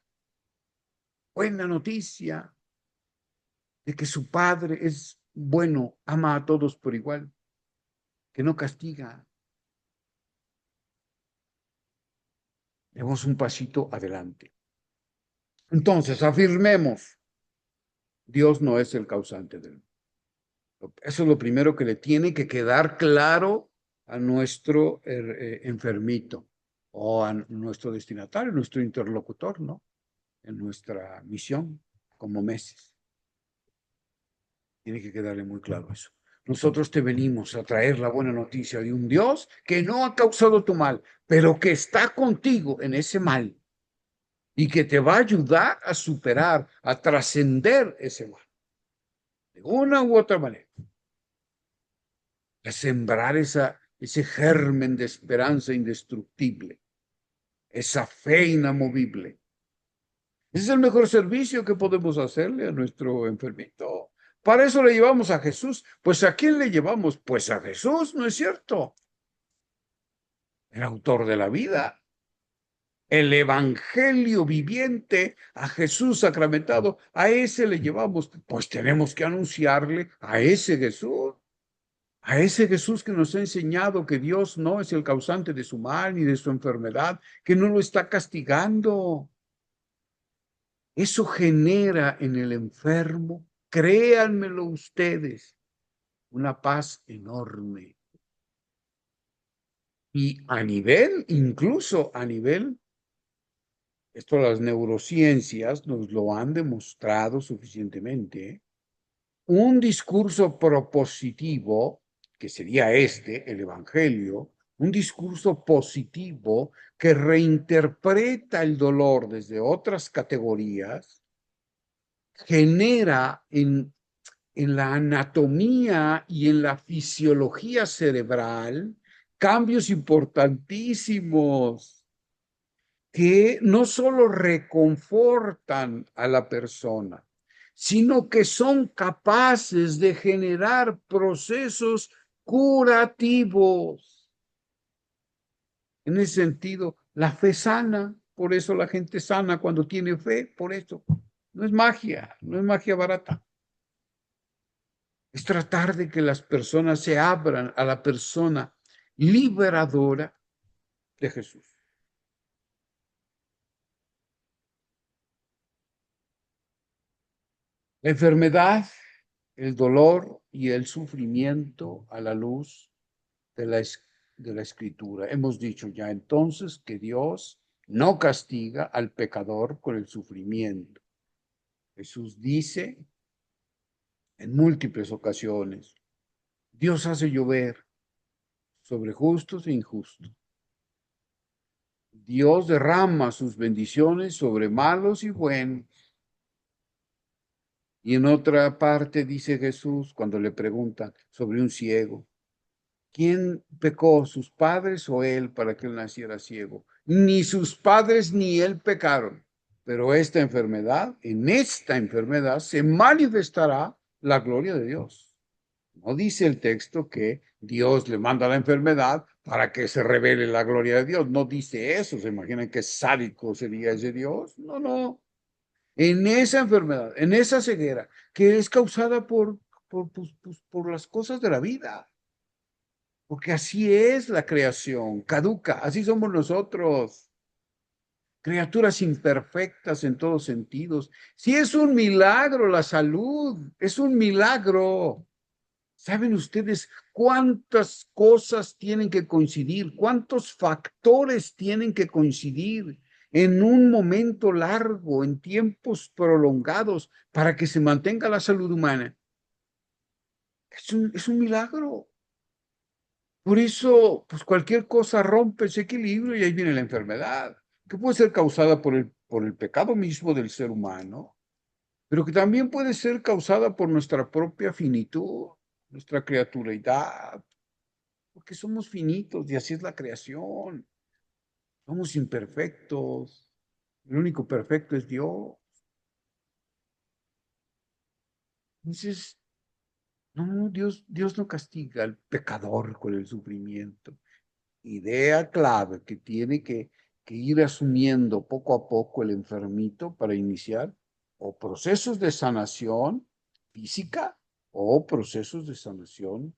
de que su Padre es bueno, ama a todos por igual, que no castiga. Demos un pasito adelante. Entonces, afirmemos, Dios no es el causante del mal. Eso es lo primero que le tiene que quedar claro a nuestro enfermito o a nuestro destinatario, nuestro interlocutor, ¿no? En nuestra misión como meses. Tiene que quedarle muy claro eso. Nosotros te venimos a traer la buena noticia de un Dios que no ha causado tu mal, pero que está contigo en ese mal y que te va a ayudar a superar, a trascender ese mal. De una u otra manera. A sembrar ese germen de esperanza indestructible, esa fe inamovible. Ese es el mejor servicio que podemos hacerle a nuestro enfermito. Para eso le llevamos a Jesús. Pues ¿a quién le llevamos? Pues a Jesús, ¿no es cierto? El autor de la vida. El evangelio viviente, a Jesús sacramentado, a ese le llevamos. Pues tenemos que anunciarle a ese Jesús. A ese Jesús que nos ha enseñado que Dios no es el causante de su mal ni de su enfermedad, que no lo está castigando. Eso genera en el enfermo, créanmelo ustedes, una paz enorme. Y incluso a nivel, esto las neurociencias nos lo han demostrado suficientemente, un discurso propositivo, que sería el Evangelio, un discurso positivo que reinterpreta el dolor desde otras categorías, genera en la anatomía y en la fisiología cerebral cambios importantísimos que no solo reconfortan a la persona, sino que son capaces de generar procesos curativos. En ese sentido, la fe sana, por eso la gente sana cuando tiene fe, por eso. No es magia barata. Es tratar de que las personas se abran a la persona liberadora de Jesús. La enfermedad, el dolor y el sufrimiento a la luz de la Escritura. Hemos dicho ya entonces que Dios no castiga al pecador con el sufrimiento. Jesús dice en múltiples ocasiones, Dios hace llover sobre justos e injustos. Dios derrama sus bendiciones sobre malos y buenos. Y en otra parte dice Jesús, cuando le preguntan sobre un ciego, ¿quién pecó, sus padres o él, para que él naciera ciego? Ni sus padres ni él pecaron, pero en esta enfermedad se manifestará la gloria de Dios. No dice el texto que Dios le manda la enfermedad para que se revele la gloria de Dios. No dice eso. ¿Se imaginan qué sádico sería ese Dios? No, no. En esa enfermedad, en esa ceguera, que es causada por las cosas de la vida. Porque así es la creación, caduca, así somos nosotros. Criaturas imperfectas en todos sentidos. Si es un milagro la salud, es un milagro. ¿Saben ustedes cuántas cosas tienen que coincidir? ¿Cuántos factores tienen que coincidir en un momento largo, en tiempos prolongados, para que se mantenga la salud humana? Es un milagro. Por eso, pues cualquier cosa rompe ese equilibrio y ahí viene la enfermedad, que puede ser causada por el pecado mismo del ser humano, pero que también puede ser causada por nuestra propia finitud, nuestra criaturalidad, porque somos finitos y así es la creación. Somos imperfectos. El único perfecto es Dios. Entonces, No, Dios no castiga al pecador con el sufrimiento. Idea clave que tiene que ir asumiendo poco a poco el enfermito para iniciar o procesos de sanación física o procesos de sanación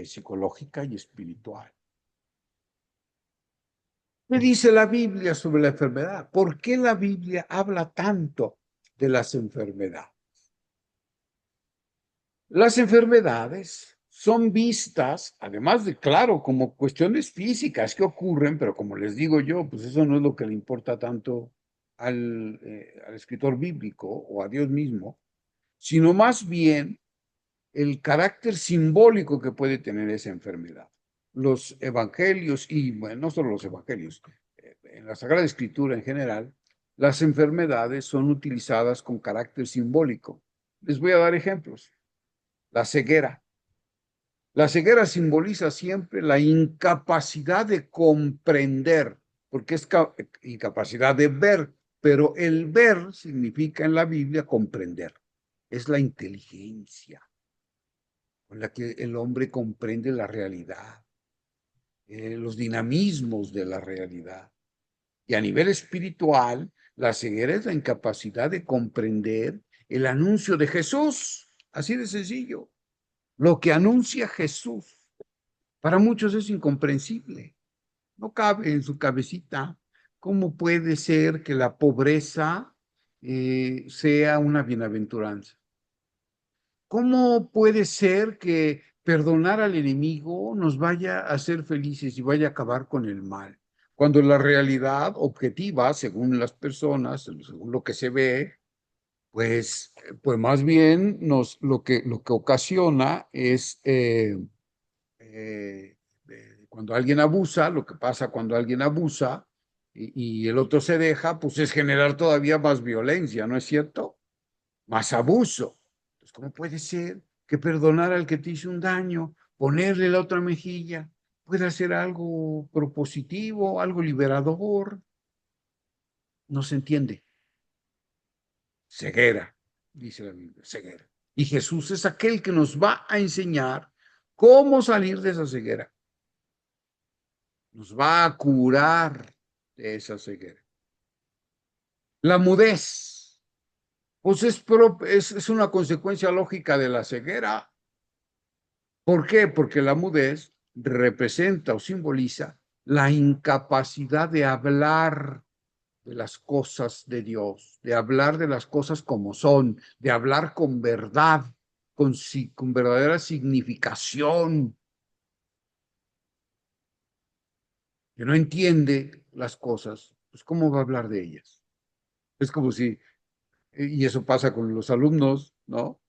psicológica y espiritual. ¿Qué dice la Biblia sobre la enfermedad? ¿Por qué la Biblia habla tanto de las enfermedades? Las enfermedades son vistas, además de, claro, como cuestiones físicas que ocurren, pero como les digo yo, pues eso no es lo que le importa tanto al escritor bíblico o a Dios mismo, sino más bien el carácter simbólico que puede tener esa enfermedad. Los evangelios, y bueno, no solo los evangelios, en la Sagrada Escritura en general, las enfermedades son utilizadas con carácter simbólico. Les voy a dar ejemplos. La ceguera. La ceguera simboliza siempre la incapacidad de comprender, porque es incapacidad de ver, pero el ver significa en la Biblia comprender. Es la inteligencia con la que el hombre comprende la realidad, los dinamismos de la realidad. Y a nivel espiritual, la ceguera es la incapacidad de comprender el anuncio de Jesús, así de sencillo. Lo que anuncia Jesús, para muchos es incomprensible. No cabe en su cabecita. ¿Cómo puede ser que la pobreza sea una bienaventuranza? ¿Cómo puede ser que perdonar al enemigo nos vaya a hacer felices y vaya a acabar con el mal? Cuando la realidad objetiva, según las personas, según lo que se ve, pues más bien lo que ocasiona es cuando alguien abusa, lo que pasa cuando alguien abusa y el otro se deja, pues es generar todavía más violencia, ¿no es cierto? Más abuso. Entonces, ¿cómo puede ser que perdonar al que te hizo un daño, ponerle la otra mejilla, pueda ser algo propositivo, algo liberador? No se entiende. Ceguera, dice la Biblia, ceguera. Y Jesús es aquel que nos va a enseñar cómo salir de esa ceguera. Nos va a curar de esa ceguera. La mudez, pues es una consecuencia lógica de la ceguera. ¿Por qué? Porque la mudez representa o simboliza la incapacidad de hablar de las cosas de Dios, de hablar de las cosas como son, de hablar con verdad, con verdadera significación. Que no entiende las cosas, pues ¿cómo va a hablar de ellas? Es como si, y eso pasa con los alumnos, ¿no?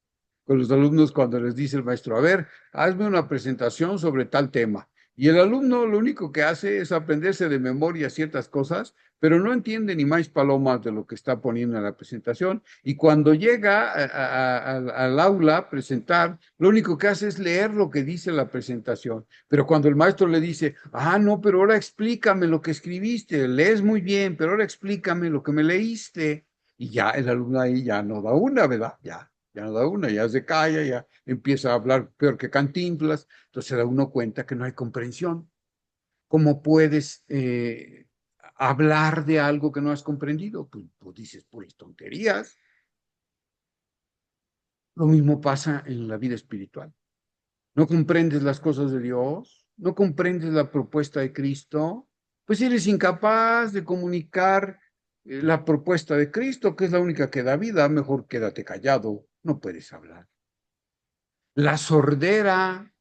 Con los alumnos cuando les dice el maestro, a ver, hazme una presentación sobre tal tema. Y el alumno lo único que hace es aprenderse de memoria ciertas cosas, pero no entiende ni más palomas de lo que está poniendo en la presentación. Y cuando llega al aula a presentar, lo único que hace es leer lo que dice la presentación. Pero cuando el maestro le dice, no, pero ahora explícame lo que escribiste, lees muy bien, pero ahora explícame lo que me leíste. Y ya el alumno ahí ya no da una, ¿verdad? Ya no da una, ya se calla, ya empieza a hablar peor que Cantinflas, entonces se da uno cuenta que no hay comprensión. ¿Cómo puedes hablar de algo que no has comprendido? Tú dices, pues tonterías. Lo mismo pasa en la vida espiritual. ¿No comprendes las cosas de Dios? ¿No comprendes la propuesta de Cristo? Pues eres incapaz de comunicar la propuesta de Cristo, que es la única que da vida. Mejor quédate callado, no puedes hablar. La sordera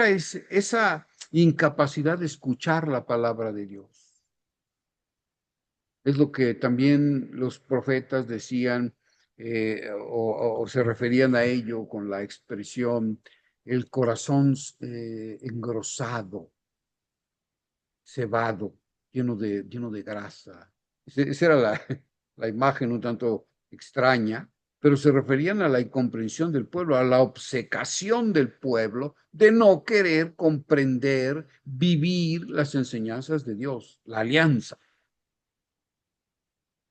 es esa incapacidad de escuchar la palabra de Dios. Es lo que también los profetas decían o se referían a ello con la expresión el corazón engrosado, cebado, lleno de grasa. Esa era la imagen un tanto extraña, pero se referían a la incomprensión del pueblo, a la obcecación del pueblo de no querer comprender, vivir las enseñanzas de Dios, la alianza.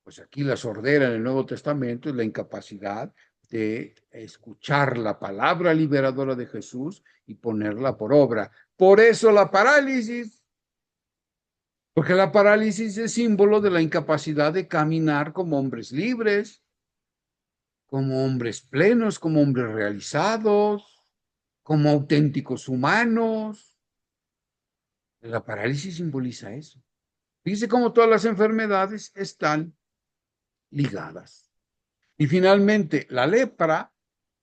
Pues aquí la sordera en el Nuevo Testamento es la incapacidad de escuchar la palabra liberadora de Jesús y ponerla por obra. Por eso la parálisis, porque la parálisis es símbolo de la incapacidad de caminar como hombres libres, como hombres plenos, como hombres realizados, como auténticos humanos. La parálisis simboliza eso. Fíjense cómo todas las enfermedades están ligadas. Y finalmente, la lepra,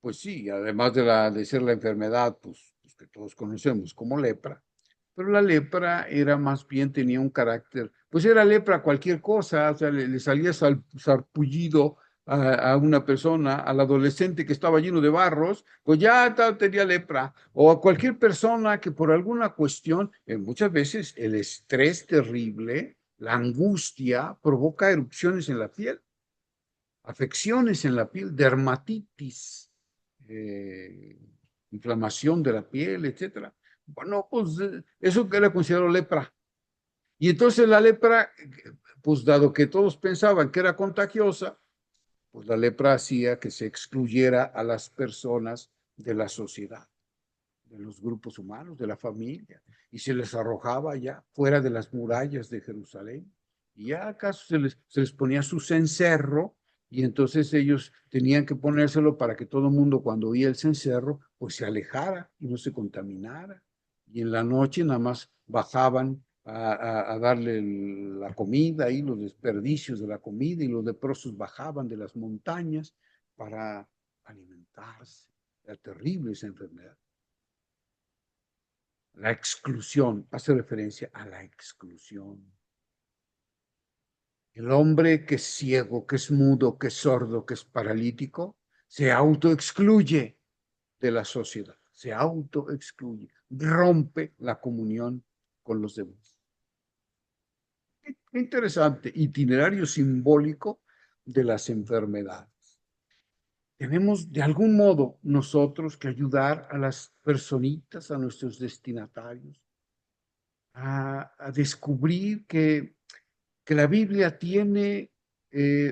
pues sí, además de ser la enfermedad, pues que todos conocemos como lepra, pero la lepra era más bien, tenía un carácter, pues era lepra cualquier cosa, o sea, le salía sarpullido a una persona, al adolescente que estaba lleno de barros, pues ya tenía lepra, o a cualquier persona que por alguna cuestión, muchas veces el estrés terrible, la angustia, provoca erupciones en la piel, afecciones en la piel, dermatitis, inflamación de la piel, etcétera. Bueno, pues eso que era considerado lepra. Y entonces la lepra, pues dado que todos pensaban que era contagiosa, pues la lepra hacía que se excluyera a las personas de la sociedad, de los grupos humanos, de la familia, y se les arrojaba ya fuera de las murallas de Jerusalén. Y ya acaso se les ponía su cencerro, y entonces ellos tenían que ponérselo para que todo el mundo cuando oía el cencerro, pues se alejara y no se contaminara. Y en la noche nada más bajaban a darle la comida y los desperdicios de la comida, y los leprosos bajaban de las montañas para alimentarse. Era terrible esa enfermedad. La exclusión hace referencia a la exclusión. El hombre que es ciego, que es mudo, que es sordo, que es paralítico, se autoexcluye de la sociedad, se autoexcluye, rompe la comunión con los demás. Interesante, itinerario simbólico de las enfermedades. Tenemos de algún modo nosotros que ayudar a las personitas, a nuestros destinatarios, a descubrir que la Biblia tiene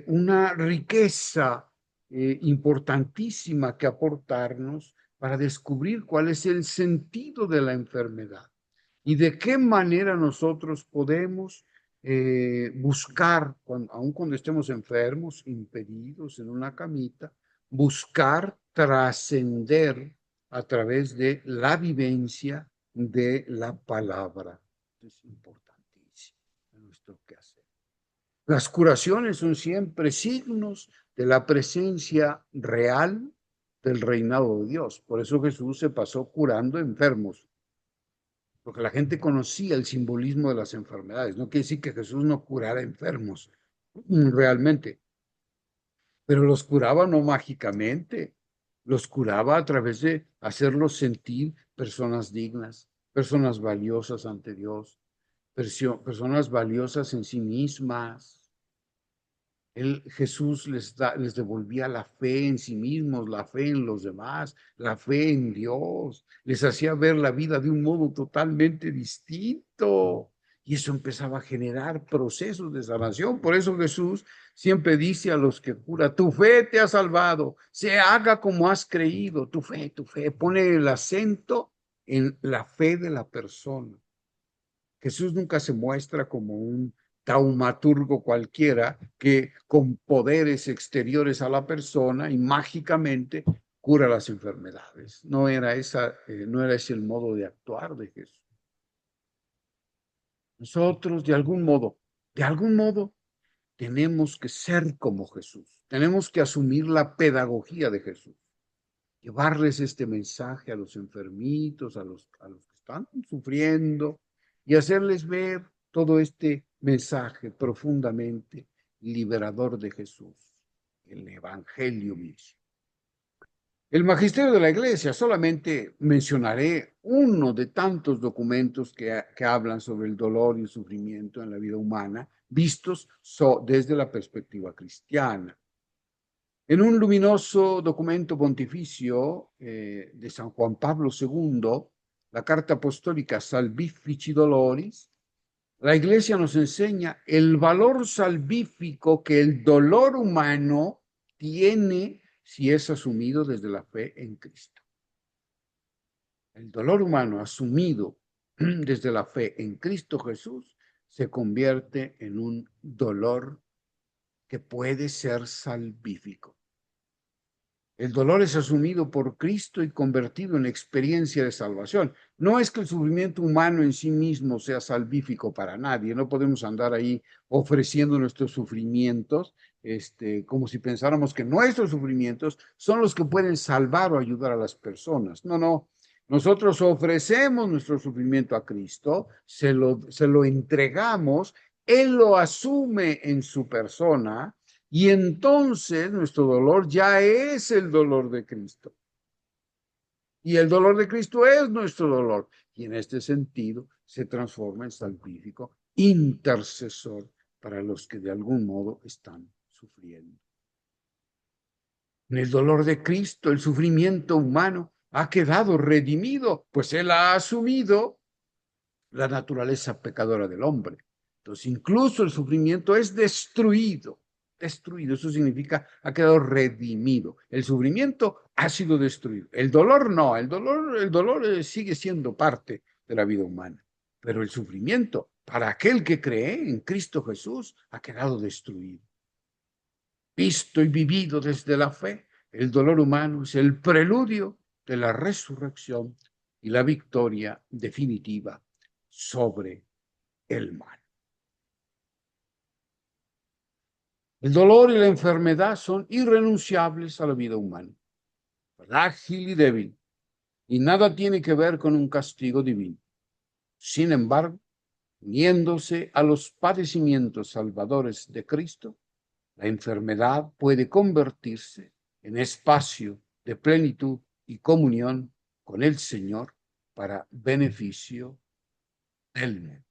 una riqueza importantísima que aportarnos para descubrir cuál es el sentido de la enfermedad y de qué manera nosotros podemos buscar, aun cuando estemos enfermos, impedidos en una camita, buscar trascender a través de la vivencia de la palabra. Es importantísimo en nuestro quehacer. Las curaciones son siempre signos de la presencia real del reinado de Dios. Por eso Jesús se pasó curando enfermos, porque la gente conocía el simbolismo de las enfermedades. No quiere decir que Jesús no curara enfermos realmente, pero los curaba no mágicamente, los curaba a través de hacerlos sentir personas dignas, personas valiosas ante Dios, personas valiosas en sí mismas. Jesús les devolvía la fe en sí mismos, la fe en los demás, la fe en Dios. Les hacía ver la vida de un modo totalmente distinto. Y eso empezaba a generar procesos de sanación. Por eso Jesús siempre dice a los que cura, tu fe te ha salvado, se haga como has creído, tu fe. Pone el acento en la fe de la persona. Jesús nunca se muestra como un taumaturgo cualquiera que con poderes exteriores a la persona y mágicamente cura las enfermedades. No era ese el modo de actuar de Jesús. Nosotros de algún modo, tenemos que ser como Jesús. Tenemos que asumir la pedagogía de Jesús. Llevarles este mensaje a los enfermitos, a los que están sufriendo, y hacerles ver todo este mensaje profundamente liberador de Jesús, el Evangelio mismo. El Magisterio de la Iglesia, solamente mencionaré uno de tantos documentos que hablan sobre el dolor y el sufrimiento en la vida humana, vistos desde la perspectiva cristiana. En un luminoso documento pontificio de San Juan Pablo II, la Carta Apostólica Salvifici Doloris, la Iglesia nos enseña el valor salvífico que el dolor humano tiene si es asumido desde la fe en Cristo. El dolor humano asumido desde la fe en Cristo Jesús se convierte en un dolor que puede ser salvífico. El dolor es asumido por Cristo y convertido en experiencia de salvación. No es que el sufrimiento humano en sí mismo sea salvífico para nadie. No podemos andar ahí ofreciendo nuestros sufrimientos, como si pensáramos que nuestros sufrimientos son los que pueden salvar o ayudar a las personas. No, no. Nosotros ofrecemos nuestro sufrimiento a Cristo, se lo entregamos, Él lo asume en su persona. Y entonces nuestro dolor ya es el dolor de Cristo. Y el dolor de Cristo es nuestro dolor. Y en este sentido se transforma en salvífico, intercesor para los que de algún modo están sufriendo. En el dolor de Cristo, el sufrimiento humano ha quedado redimido, pues Él ha asumido la naturaleza pecadora del hombre. Entonces, incluso el sufrimiento es destruido. Destruido, eso significa ha quedado redimido. El sufrimiento ha sido destruido. El dolor no, el dolor sigue siendo parte de la vida humana. Pero el sufrimiento, para aquel que cree en Cristo Jesús, ha quedado destruido. Visto y vivido desde la fe, el dolor humano es el preludio de la resurrección y la victoria definitiva sobre el mal. El dolor y la enfermedad son irrenunciables a la vida humana, frágil y débil, y nada tiene que ver con un castigo divino. Sin embargo, uniéndose a los padecimientos salvadores de Cristo, la enfermedad puede convertirse en espacio de plenitud y comunión con el Señor para beneficio del mundo.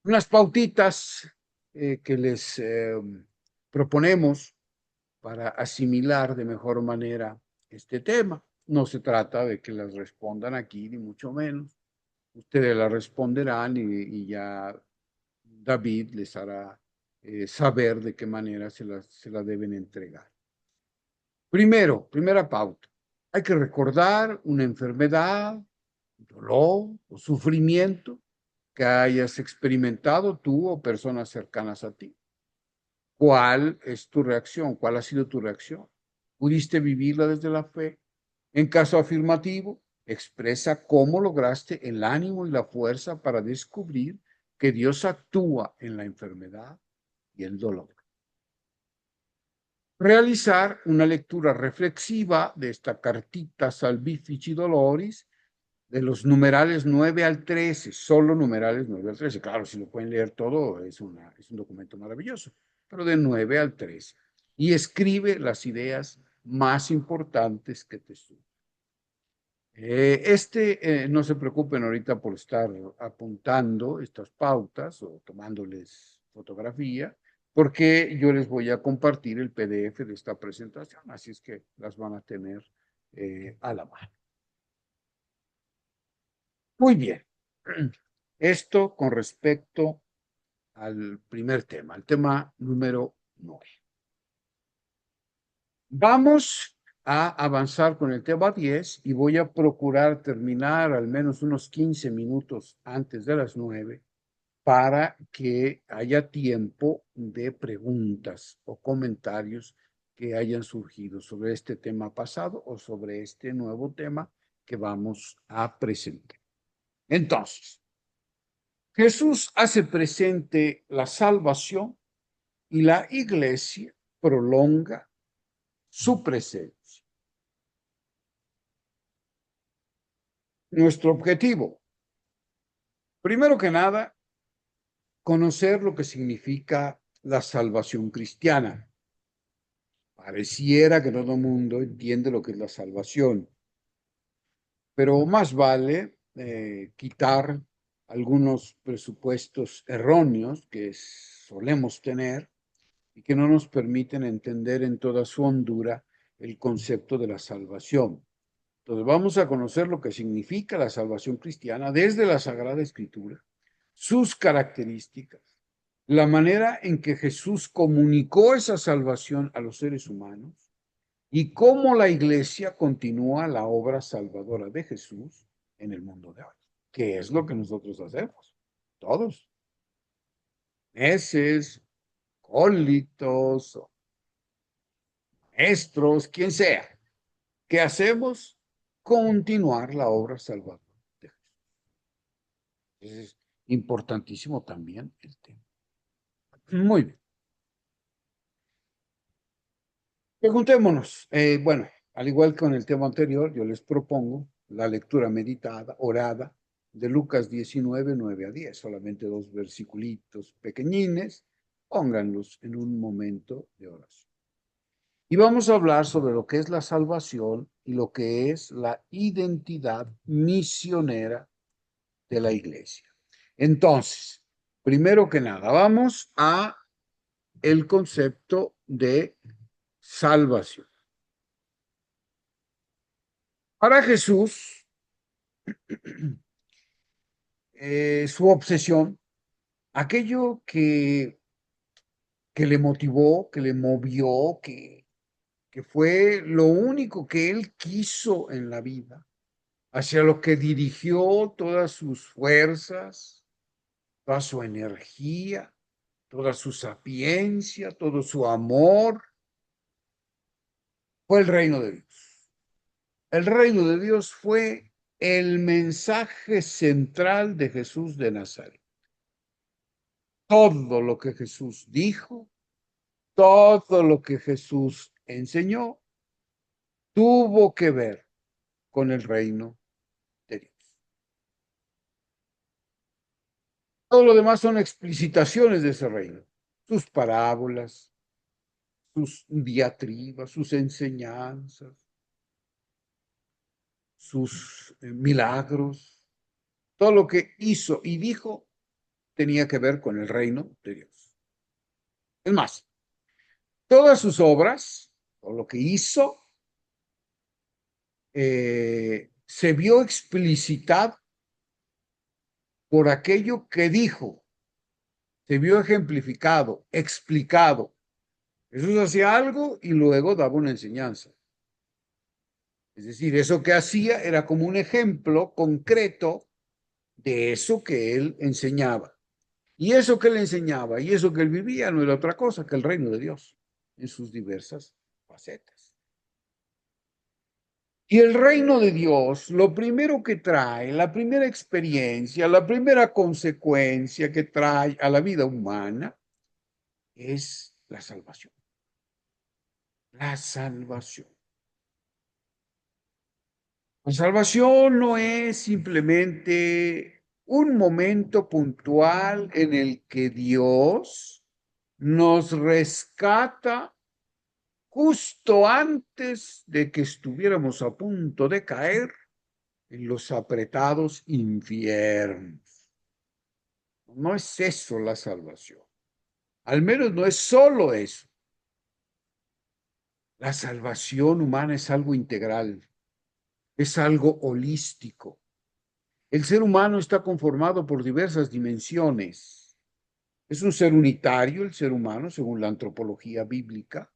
Unas pautitas que les proponemos para asimilar de mejor manera este tema. No se trata de que las respondan aquí, ni mucho menos. Ustedes las responderán y ya David les hará saber de qué manera se la deben entregar. Primera pauta. Hay que recordar una enfermedad, dolor o sufrimiento que hayas experimentado tú o personas cercanas a ti. ¿Cuál es tu reacción? ¿Cuál ha sido tu reacción? ¿Pudiste vivirla desde la fe? En caso afirmativo, expresa cómo lograste el ánimo y la fuerza para descubrir que Dios actúa en la enfermedad y el dolor. Realizar una lectura reflexiva de esta cartita Salvifici Doloris de los numerales 9 al 13, solo numerales 9 al 13. Claro, si lo pueden leer todo, es un documento maravilloso, pero de 9 al 13. Y escribe las ideas más importantes que te surgen. No se preocupen ahorita por estar apuntando estas pautas o tomándoles fotografía, porque yo les voy a compartir el PDF de esta presentación, así es que las van a tener a la mano. Muy bien. Esto con respecto al primer tema, el tema número 9. Vamos a avanzar con el tema 10 y voy a procurar terminar al menos unos 15 minutos antes de las 9 para que haya tiempo de preguntas o comentarios que hayan surgido sobre este tema pasado o sobre este nuevo tema que vamos a presentar. Entonces, Jesús hace presente la salvación y la iglesia prolonga su presencia. Nuestro objetivo, primero que nada, conocer lo que significa la salvación cristiana. Pareciera que todo el mundo entiende lo que es la salvación, pero más vale quitar algunos presupuestos erróneos que solemos tener y que no nos permiten entender en toda su hondura el concepto de la salvación. Entonces vamos a conocer lo que significa la salvación cristiana desde la Sagrada Escritura, sus características, la manera en que Jesús comunicó esa salvación a los seres humanos y cómo la iglesia continúa la obra salvadora de Jesús en el mundo de hoy, que es lo que nosotros hacemos, todos, meses, cólitos, maestros, quien sea. ¿Qué hacemos? Continuar la obra salvadora de Jesús. Es importantísimo también el tema. Muy bien. Preguntémonos, bueno, al igual que con el tema anterior, yo les propongo la lectura meditada, orada, de Lucas 19, 9 a 10, solamente 2 versiculitos pequeñines, pónganlos en un momento de oración. Y vamos a hablar sobre lo que es la salvación y lo que es la identidad misionera de la iglesia. Entonces, primero que nada, vamos a el concepto de salvación. Para Jesús, su obsesión, aquello que le motivó, que le movió, que fue lo único que él quiso en la vida, hacia lo que dirigió todas sus fuerzas, toda su energía, toda su sapiencia, todo su amor, fue el reino de Dios. El reino de Dios fue el mensaje central de Jesús de Nazaret. Todo lo que Jesús dijo, todo lo que Jesús enseñó, tuvo que ver con el reino de Dios. Todo lo demás son explicitaciones de ese reino, sus parábolas, sus diatribas, sus enseñanzas, sus milagros, todo lo que hizo y dijo tenía que ver con el reino de Dios. Es más, todas sus obras, o lo que hizo, se vio explicitado por aquello que dijo, se vio ejemplificado, explicado. Jesús hacía algo y luego daba una enseñanza. Es decir, eso que hacía era como un ejemplo concreto de eso que él enseñaba. Y eso que él enseñaba y eso que él vivía no era otra cosa que el reino de Dios en sus diversas facetas. Y el reino de Dios, lo primero que trae, la primera experiencia, la primera consecuencia que trae a la vida humana es la salvación. La salvación. La salvación no es simplemente un momento puntual en el que Dios nos rescata justo antes de que estuviéramos a punto de caer en los apretados infiernos. No es eso la salvación. Al menos no es solo eso. La salvación humana es algo integral, es algo holístico. El ser humano está conformado por diversas dimensiones. Es un ser unitario el ser humano, según la antropología bíblica.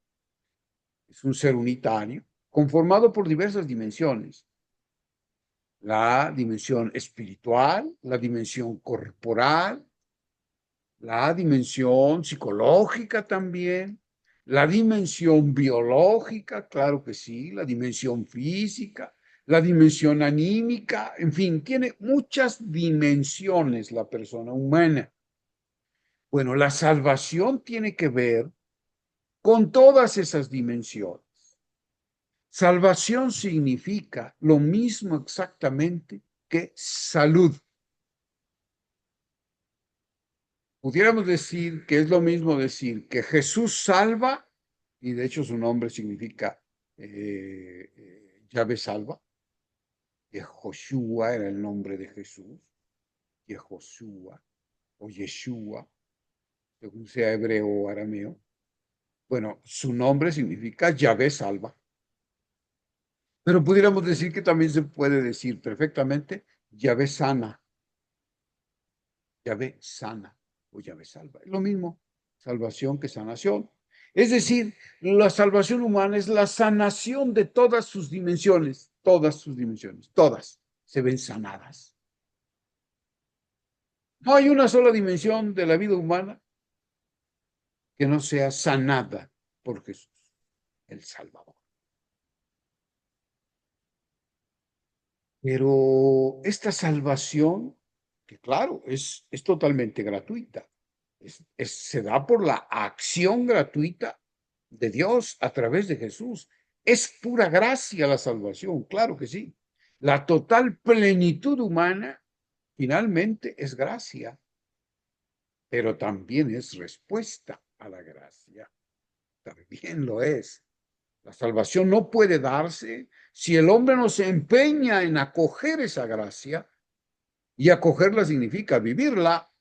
Es un ser unitario, conformado por diversas dimensiones. La dimensión espiritual, la dimensión corporal, la dimensión psicológica también, la dimensión biológica, claro que sí, la dimensión física, la dimensión anímica, en fin, tiene muchas dimensiones la persona humana. Bueno, la salvación tiene que ver con todas esas dimensiones. Salvación significa lo mismo exactamente que salud. Pudiéramos decir que es lo mismo decir que Jesús salva, y de hecho su nombre significa Yahvé salva. Yehoshua era el nombre de Jesús, Yehoshua o Yeshua, según sea hebreo o arameo. Bueno, su nombre significa Yahvé salva. Pero pudiéramos decir que también se puede decir perfectamente Yahvé sana. Yahvé sana pues ya me salva. Es lo mismo, salvación que sanación. Es decir, la salvación humana es la sanación de todas sus dimensiones, todas se ven sanadas. No hay una sola dimensión de la vida humana que no sea sanada por Jesús, el Salvador. Pero esta salvación, que claro, es totalmente gratuita, se da por la acción gratuita de Dios a través de Jesús. Es pura gracia la salvación, claro que sí. La total plenitud humana finalmente es gracia, pero también es respuesta a la gracia. También lo es. La salvación no puede darse si el hombre no se empeña en acoger esa gracia, y acogerla significa vivirla,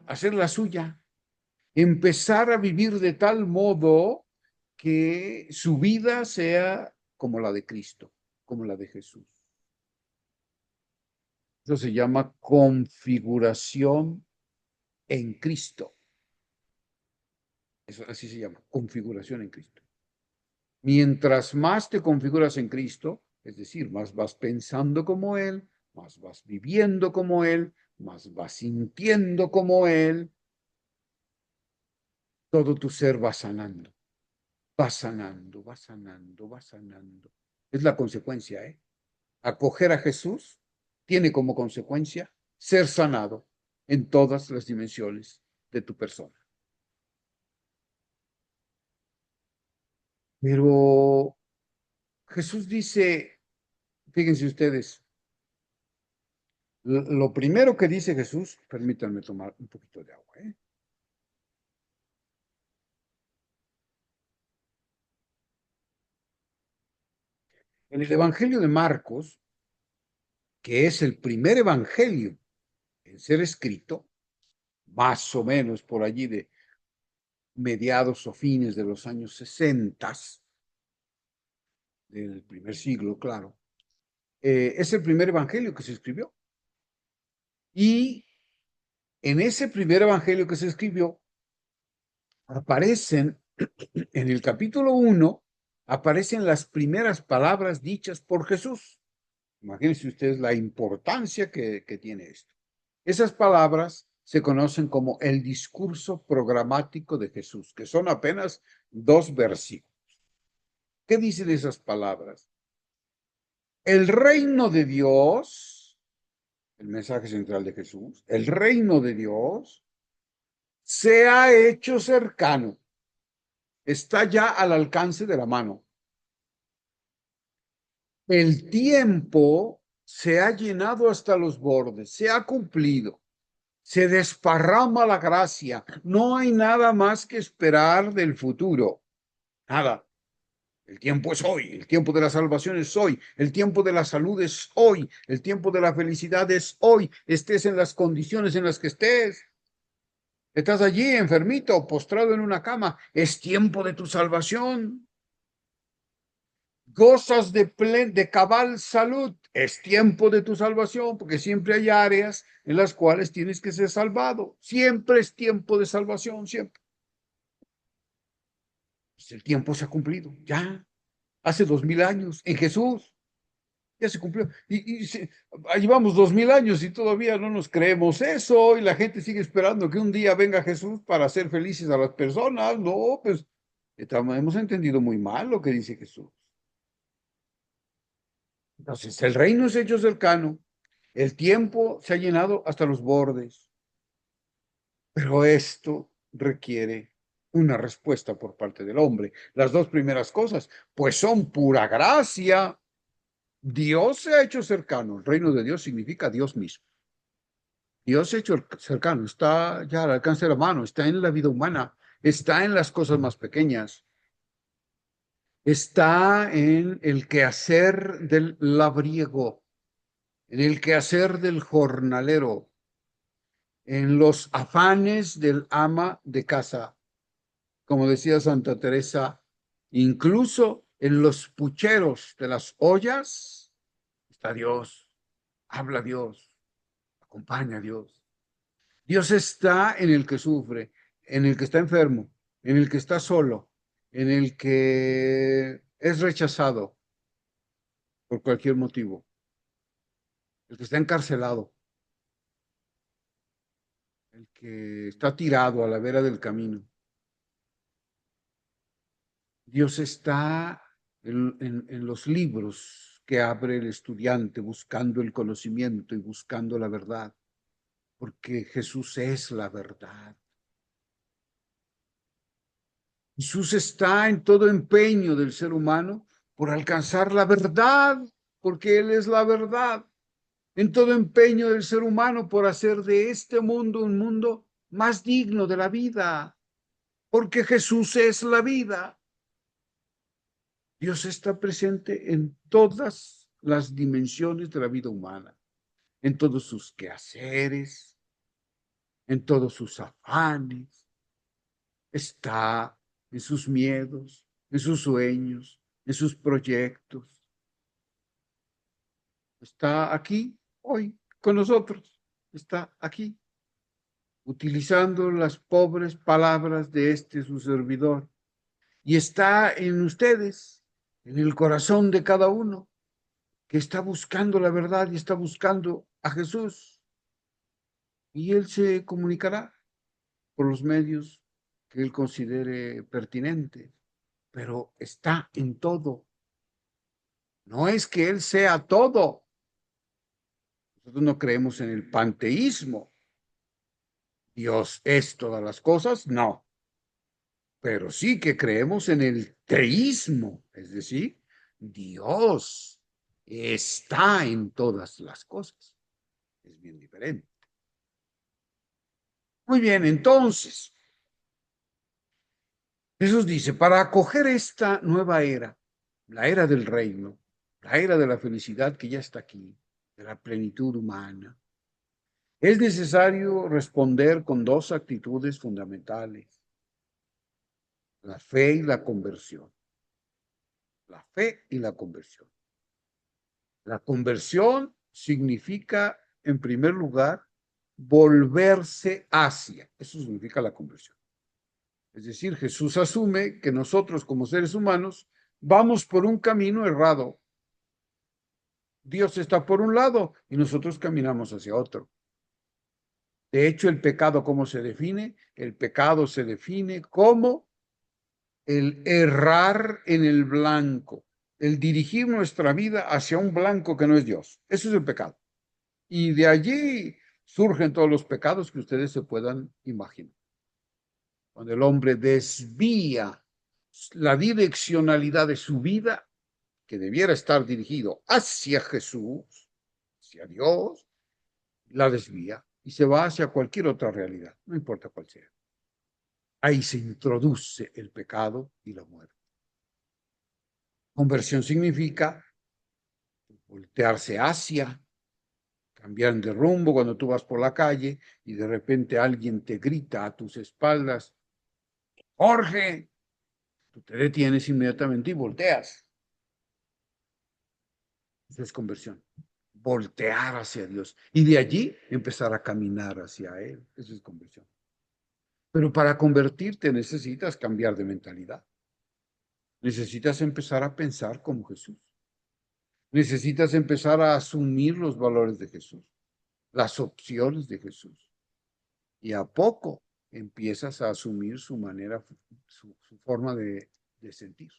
hacerla suya, empezar a vivir de tal modo que su vida sea como la de Cristo, como la de Jesús. Eso se llama configuración en Cristo. Eso así se llama, configuración en Cristo. Mientras más te configuras en Cristo, es decir, más vas pensando como Él, más vas viviendo como Él, más vas sintiendo como Él, todo tu ser va sanando, va sanando, va sanando, va sanando. Es la consecuencia, ¿eh? Acoger a Jesús tiene como consecuencia ser sanado en todas las dimensiones de tu persona. Pero Jesús dice, fíjense ustedes, lo primero que dice Jesús, permítanme tomar un poquito de agua, ¿eh? En el Evangelio de Marcos, que es el primer evangelio en ser escrito, más o menos por allí de mediados o fines de los años 60 del primer siglo, claro, es el primer evangelio que se escribió. Y en ese primer evangelio que se escribió, aparecen, en el capítulo 1, aparecen las primeras palabras dichas por Jesús. Imagínense ustedes la importancia que tiene esto. Esas palabras se conocen como el discurso programático de Jesús, que son apenas 2 versículos. ¿Qué dicen esas palabras? El reino de Dios, el mensaje central de Jesús, el reino de Dios se ha hecho cercano, está ya al alcance de la mano. El tiempo se ha llenado hasta los bordes, se ha cumplido, se desparrama la gracia, no hay nada más que esperar del futuro, nada. El tiempo es hoy, el tiempo de la salvación es hoy, el tiempo de la salud es hoy, el tiempo de la felicidad es hoy, estés en las condiciones en las que estés. Estás allí enfermito, postrado en una cama, es tiempo de tu salvación. Gozas de cabal salud, es tiempo de tu salvación, porque siempre hay áreas en las cuales tienes que ser salvado. Siempre es tiempo de salvación, siempre. Pues el tiempo se ha cumplido, ya. Hace 2000 años, en Jesús, ya se cumplió. Llevamos 2000 años y todavía no nos creemos eso, y la gente sigue esperando que un día venga Jesús para hacer felices a las personas. No, pues hemos entendido muy mal lo que dice Jesús. Entonces, el reino se ha hecho cercano, el tiempo se ha llenado hasta los bordes, pero esto requiere una respuesta por parte del hombre. Las 2 primeras cosas, pues son pura gracia. Dios se ha hecho cercano. El reino de Dios significa Dios mismo. Dios se ha hecho cercano, está ya al alcance de la mano, está en la vida humana, está en las cosas más pequeñas, está en el quehacer del labriego, en el quehacer del jornalero, en los afanes del ama de casa, como decía Santa Teresa, incluso en los pucheros de las ollas está Dios, habla Dios, acompaña a Dios. Dios está en el que sufre, en el que está enfermo, en el que está solo, en el que es rechazado por cualquier motivo, el que está encarcelado, el que está tirado a la vera del camino. Dios está en los libros que abre el estudiante buscando el conocimiento y buscando la verdad, porque Jesús es la verdad. Jesús está en todo empeño del ser humano por alcanzar la verdad, porque Él es la verdad. En todo empeño del ser humano por hacer de este mundo un mundo más digno de la vida, porque Jesús es la vida. Dios está presente en todas las dimensiones de la vida humana, en todos sus quehaceres, en todos sus afanes. Está en sus miedos, en sus sueños, en sus proyectos. Está aquí hoy con nosotros. Está aquí, utilizando las pobres palabras de este su servidor. Y está en ustedes, en el corazón de cada uno, que está buscando la verdad y está buscando a Jesús. Y Él se comunicará por los medios que Él considere pertinentes, pero está en todo. No es que Él sea todo. Nosotros no creemos en el panteísmo. Dios es todas las cosas, no. Pero sí que creemos en el teísmo, es decir, Dios está en todas las cosas. Es bien diferente. Muy bien, entonces, Jesús dice, para acoger esta nueva era, la era del reino, la era de la felicidad que ya está aquí, de la plenitud humana, es necesario responder con dos actitudes fundamentales: la fe y la conversión. La fe y la conversión. La conversión significa, en primer lugar, volverse hacia. Eso significa la conversión. Es decir, Jesús asume que nosotros como seres humanos vamos por un camino errado. Dios está por un lado y nosotros caminamos hacia otro. De hecho, el pecado, ¿cómo se define? El pecado se define como el errar en el blanco, el dirigir nuestra vida hacia un blanco que no es Dios. Eso es el pecado. Y de allí surgen todos los pecados que ustedes se puedan imaginar. Cuando el hombre desvía la direccionalidad de su vida, que debiera estar dirigido hacia Jesús, hacia Dios, la desvía y se va hacia cualquier otra realidad, no importa cuál sea. Ahí se introduce el pecado y la muerte. Conversión significa voltearse hacia, cambiar de rumbo cuando tú vas por la calle y de repente alguien te grita a tus espaldas, Jorge, tú te detienes inmediatamente y volteas. Eso es conversión. Voltear hacia Dios y de allí empezar a caminar hacia Él. Eso es conversión. Pero para convertirte necesitas cambiar de mentalidad. Necesitas empezar a pensar como Jesús. Necesitas empezar a asumir los valores de Jesús, las opciones de Jesús. Y a poco empiezas a asumir su manera, su forma de sentir.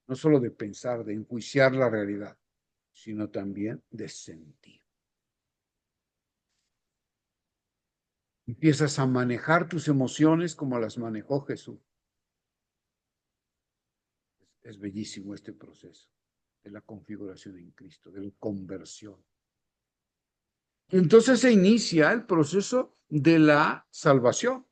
No solo de pensar, de enjuiciar la realidad, sino también de sentir. Empiezas a manejar tus emociones como las manejó Jesús. Es bellísimo este proceso de la configuración en Cristo, de la conversión. Entonces se inicia el proceso de la salvación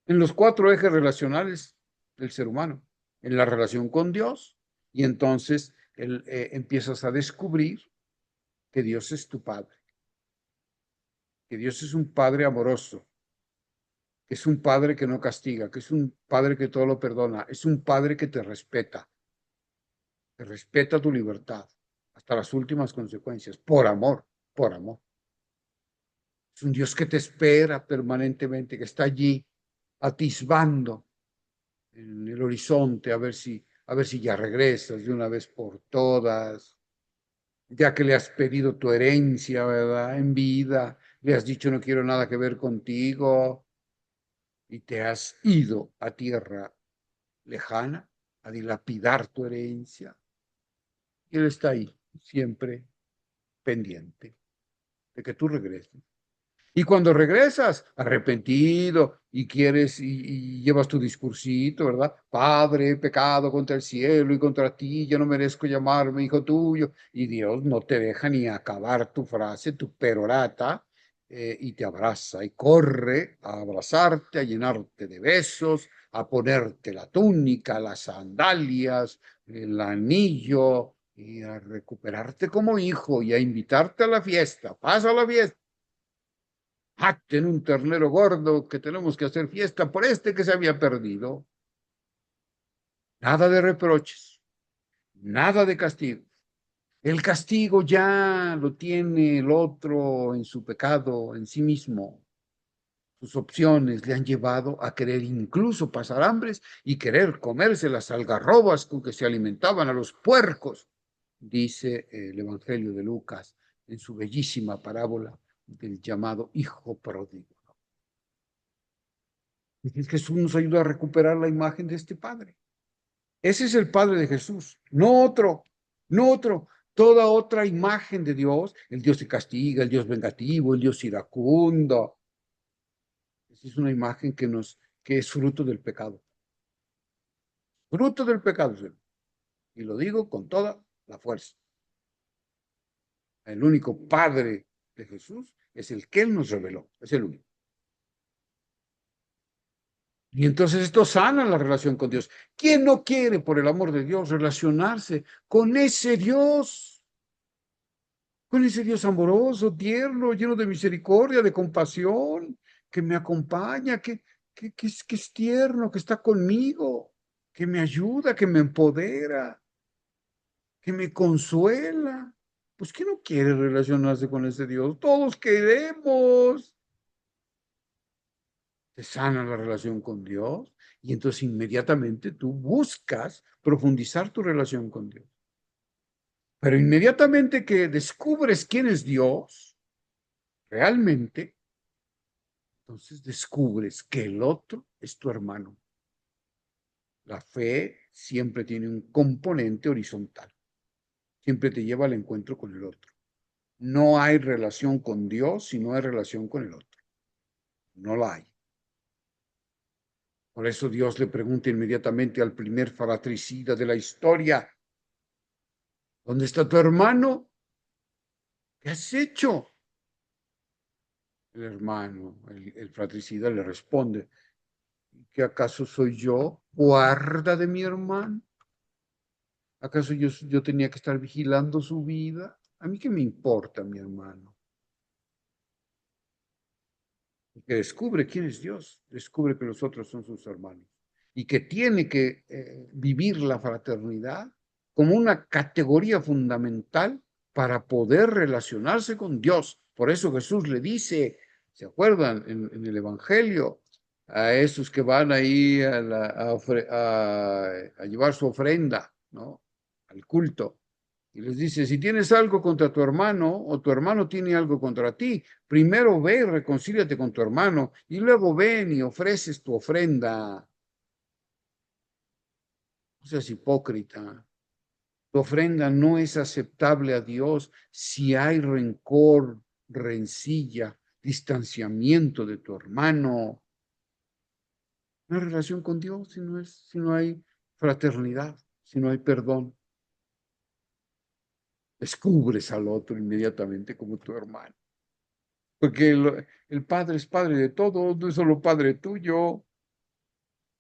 en los 4 ejes relacionales del ser humano, en la relación con Dios, y entonces empiezas a descubrir que Dios es tu Padre, que Dios es un Padre amoroso, que es un Padre que no castiga, que es un Padre que todo lo perdona, es un Padre que te respeta tu libertad hasta las últimas consecuencias, por amor, por amor. Es un Dios que te espera permanentemente, que está allí atisbando en el horizonte a ver si ya regresas de una vez por todas, ya que le has pedido tu herencia, ¿verdad? En vida, le has dicho no quiero nada que ver contigo y te has ido a tierra lejana a dilapidar tu herencia. Y Él está ahí, siempre pendiente de que tú regreses. Y cuando regresas, arrepentido, y quieres, y llevas tu discursito, ¿verdad? Padre, he pecado contra el cielo y contra ti, yo no merezco llamarme hijo tuyo. Y Dios no te deja ni acabar tu frase, tu perorata, y te abraza y corre a abrazarte, a llenarte de besos, a ponerte la túnica, las sandalias, el anillo, y a recuperarte como hijo y a invitarte a la fiesta. Pasa a la fiesta. Maten un ternero gordo que tenemos que hacer fiesta por este que se había perdido. Nada de reproches, nada de castigo. El castigo ya lo tiene el otro en su pecado, en sí mismo. Sus opciones le han llevado a querer incluso pasar hambres y querer comerse las algarrobas con que se alimentaban a los puercos, dice el Evangelio de Lucas en su bellísima parábola del llamado hijo pródigo. Jesús nos ayuda a recuperar la imagen de este Padre. Ese es el Padre de Jesús, no otro, no otro. Toda otra imagen de Dios, el Dios que castiga, el Dios vengativo, el Dios iracundo. Esa es una imagen que es fruto del pecado. Fruto del pecado, Señor. Y lo digo con toda la fuerza. El único Padre de Jesús es el que Él nos reveló, es el único. Y entonces esto sana la relación con Dios. ¿Quién no quiere, por el amor de Dios, relacionarse con ese Dios? Con ese Dios amoroso, tierno, lleno de misericordia, de compasión, que me acompaña, que es tierno, que está conmigo, que me ayuda, que me empodera, que me consuela. Pues ¿quién no quiere relacionarse con ese Dios? Todos queremos. Te sana la relación con Dios y entonces inmediatamente tú buscas profundizar tu relación con Dios. Pero inmediatamente que descubres quién es Dios, realmente, entonces descubres que el otro es tu hermano. La fe siempre tiene un componente horizontal. Siempre te lleva al encuentro con el otro. No hay relación con Dios si no hay relación con el otro. No la hay. Por eso Dios le pregunta inmediatamente al primer fratricida de la historia: ¿dónde está tu hermano? ¿Qué has hecho? El hermano, el fratricida le responde: ¿qué acaso soy yo guarda de mi hermano? ¿Acaso yo tenía que estar vigilando su vida? ¿A mí qué me importa mi hermano? Que descubre quién es Dios, descubre que los otros son sus hermanos y que tiene que vivir la fraternidad como una categoría fundamental para poder relacionarse con Dios. Por eso Jesús le dice, ¿se acuerdan? En el Evangelio, a esos que van ahí a llevar su ofrenda, ¿no? Al culto. Y les dice, si tienes algo contra tu hermano o tu hermano tiene algo contra ti, primero ve y reconcíliate con tu hermano y luego ven y ofreces tu ofrenda. No seas hipócrita. Tu ofrenda no es aceptable a Dios si hay rencor, rencilla, distanciamiento de tu hermano. No hay relación con Dios si no hay fraternidad, si no hay perdón. Descubres al otro inmediatamente como tu hermano. Porque el Padre es Padre de todos, no es solo Padre tuyo.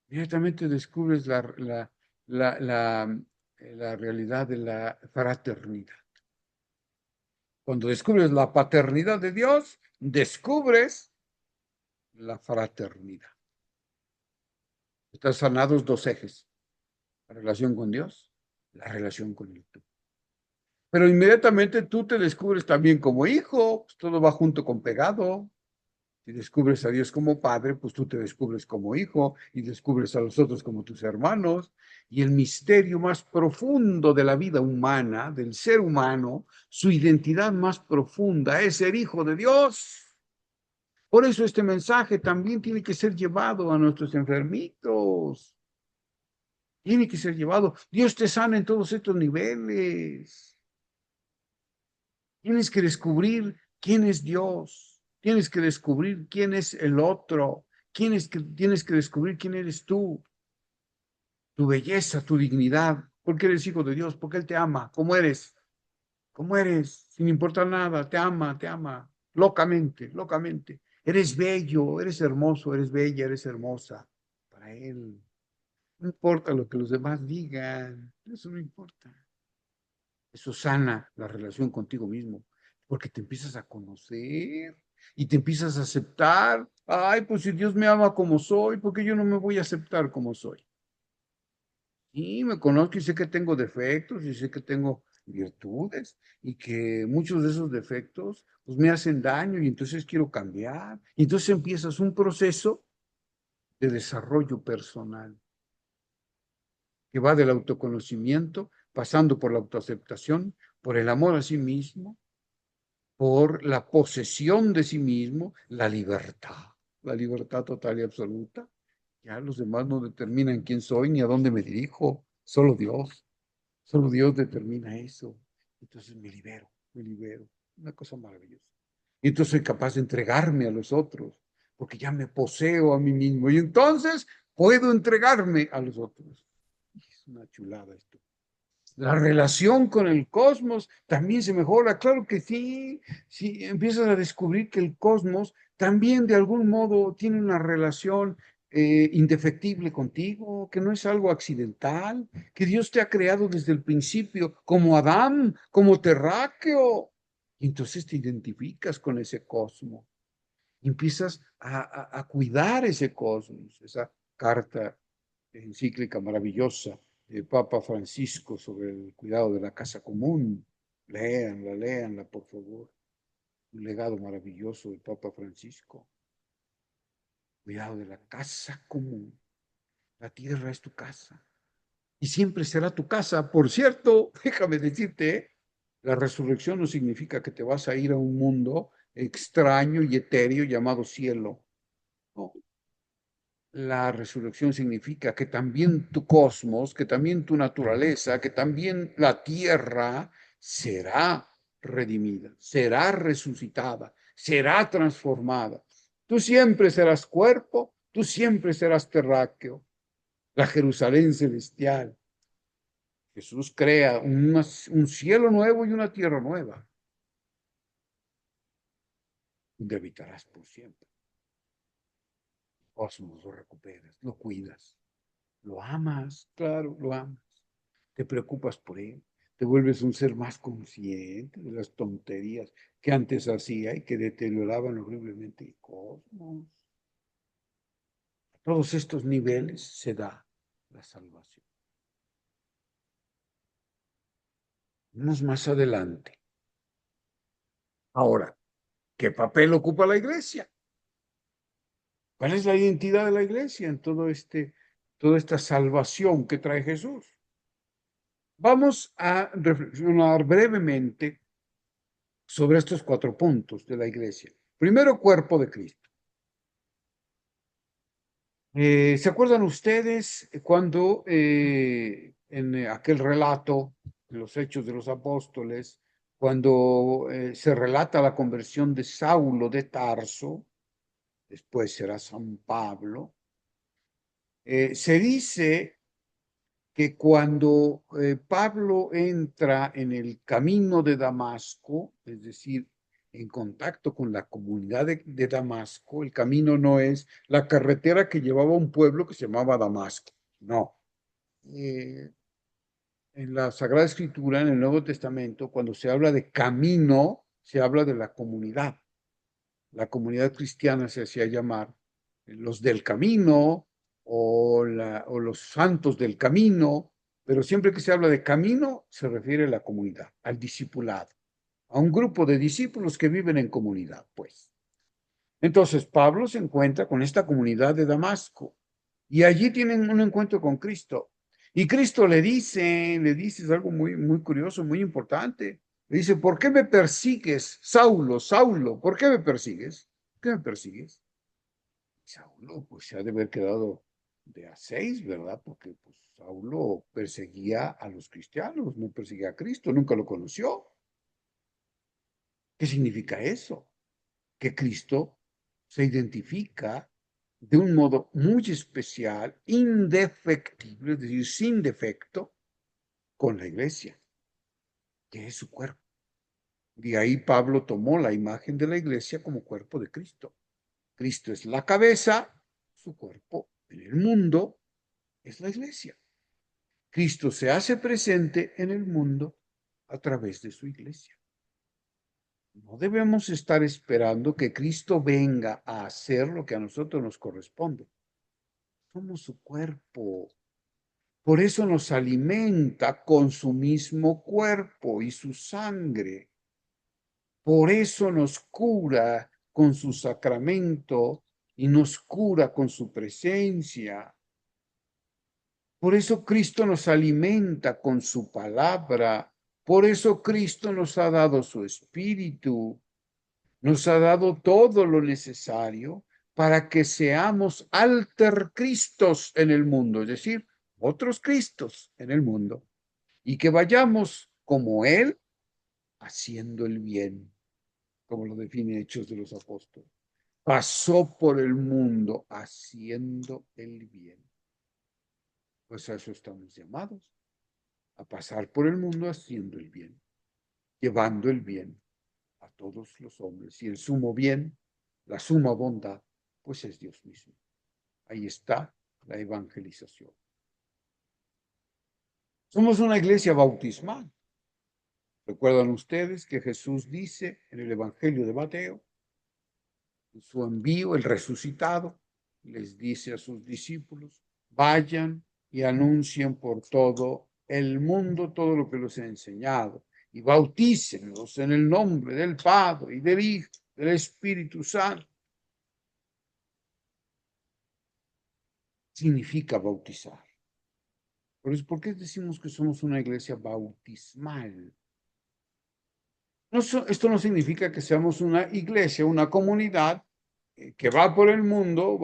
Inmediatamente descubres la realidad de la fraternidad. Cuando descubres la paternidad de Dios, descubres la fraternidad. Están sanados dos ejes: la relación con Dios, la relación con el tú. Pero inmediatamente tú te descubres también como hijo, pues todo va junto con pegado. Si descubres a Dios como Padre, pues tú te descubres como hijo y descubres a los otros como tus hermanos. Y el misterio más profundo de la vida humana, del ser humano, su identidad más profunda es ser hijo de Dios. Por eso este mensaje también tiene que ser llevado a nuestros enfermitos. Tiene que ser llevado. Dios te sana en todos estos niveles. Tienes que descubrir quién es Dios. Tienes que descubrir quién es el otro. Tienes que descubrir quién eres tú. Tu belleza, tu dignidad. Porque eres hijo de Dios, porque Él te ama. ¿Cómo eres? ¿Cómo eres? Sin importar nada. Te ama. Locamente, locamente. Eres bello, eres hermoso, eres bella, eres hermosa. Para Él. No importa lo que los demás digan. Eso no importa. Eso sana la relación contigo mismo, porque te empiezas a conocer y te empiezas a aceptar. Ay, pues si Dios me ama como soy, ¿por qué yo no me voy a aceptar como soy? Y me conozco y sé que tengo defectos y sé que tengo virtudes y que muchos de esos defectos pues me hacen daño y entonces quiero cambiar. Y entonces empiezas un proceso de desarrollo personal que va del autoconocimiento, pasando por la autoaceptación, por el amor a sí mismo, por la posesión de sí mismo, la libertad total y absoluta. Ya los demás no determinan quién soy ni a dónde me dirijo, solo Dios determina eso. Entonces me libero, una cosa maravillosa. Y entonces soy capaz de entregarme a los otros, porque ya me poseo a mí mismo y entonces puedo entregarme a los otros. Es una chulada esto. La relación con el cosmos también se mejora. Claro que sí, si empiezas a descubrir que el cosmos también de algún modo tiene una relación indefectible contigo, que no es algo accidental, que Dios te ha creado desde el principio como Adán, como terráqueo. Y entonces te identificas con ese cosmos. Empiezas a cuidar ese cosmos, esa carta encíclica maravillosa del Papa Francisco sobre el cuidado de la casa común. Léanla, por favor. Un legado maravilloso del Papa Francisco. Cuidado de la casa común. La tierra es tu casa. Y siempre será tu casa. Por cierto, déjame decirte, la resurrección no significa que te vas a ir a un mundo extraño y etéreo llamado cielo. No, la resurrección significa que también tu cosmos, que también tu naturaleza, que también la tierra será redimida, será resucitada, será transformada. Tú siempre serás cuerpo, tú siempre serás terráqueo, la Jerusalén celestial. Jesús crea un cielo nuevo y una tierra nueva, donde habitarás por siempre. Cosmos lo recuperas, lo cuidas. Lo amas, claro, lo amas. Te preocupas por él. Te vuelves un ser más consciente de las tonterías que antes hacía y que deterioraban horriblemente el cosmos. A todos estos niveles se da la salvación. Vamos más adelante. Ahora, ¿qué papel ocupa la iglesia? ¿Cuál es la identidad de la iglesia en toda esta salvación que trae Jesús? Vamos a reflexionar brevemente sobre estos 4 puntos de la iglesia. Primero, cuerpo de Cristo. ¿Se acuerdan ustedes cuando en aquel relato de los Hechos de los Apóstoles, cuando se relata la conversión de Saulo de Tarso, después será San Pablo, se dice que cuando Pablo entra en el camino de Damasco, es decir, en contacto con la comunidad de Damasco, el camino no es la carretera que llevaba a un pueblo que se llamaba Damasco, no. En la Sagrada Escritura, en el Nuevo Testamento, cuando se habla de camino, se habla de la comunidad. La comunidad cristiana se hacía llamar los del camino o los santos del camino, pero siempre que se habla de camino se refiere a la comunidad, al discipulado, a un grupo de discípulos que viven en comunidad, pues. Entonces Pablo se encuentra con esta comunidad de Damasco y allí tienen un encuentro con Cristo. Y Cristo le dice es algo muy, muy curioso, muy importante. Le dice, ¿por qué me persigues, Saulo, Saulo? ¿Por qué me persigues? ¿Por qué me persigues? Saulo, pues se ha de haber quedado de a 6, ¿verdad? Porque pues, Saulo perseguía a los cristianos, no perseguía a Cristo, nunca lo conoció. ¿Qué significa eso? Que Cristo se identifica de un modo muy especial, indefectible, es decir, sin defecto, con la iglesia, que es su cuerpo. De ahí Pablo tomó la imagen de la iglesia como cuerpo de Cristo. Cristo es la cabeza, su cuerpo en el mundo es la iglesia. Cristo se hace presente en el mundo a través de su iglesia. No debemos estar esperando que Cristo venga a hacer lo que a nosotros nos corresponde. Somos su cuerpo. Por eso nos alimenta con su mismo cuerpo y su sangre. Por eso nos cura con su sacramento y nos cura con su presencia. Por eso Cristo nos alimenta con su palabra. Por eso Cristo nos ha dado su espíritu. Nos ha dado todo lo necesario para que seamos alter Cristos en el mundo, es decir, otros Cristos en el mundo, y que vayamos como Él haciendo el bien, como lo define Hechos de los Apóstoles. Pasó por el mundo haciendo el bien. Pues a eso estamos llamados, a pasar por el mundo haciendo el bien, llevando el bien a todos los hombres. Y el sumo bien, la suma bondad, pues es Dios mismo. Ahí está la evangelización. Somos una iglesia bautismal. ¿Recuerdan ustedes que Jesús dice en el Evangelio de Mateo, en su envío, el resucitado, les dice a sus discípulos, vayan y anuncien por todo el mundo todo lo que los he enseñado y bautícenlos en el nombre del Padre y del Hijo, del Espíritu Santo. Significa bautizar. Por eso, ¿por qué decimos que somos una iglesia bautismal? Esto no significa que seamos una iglesia, una comunidad que va por el mundo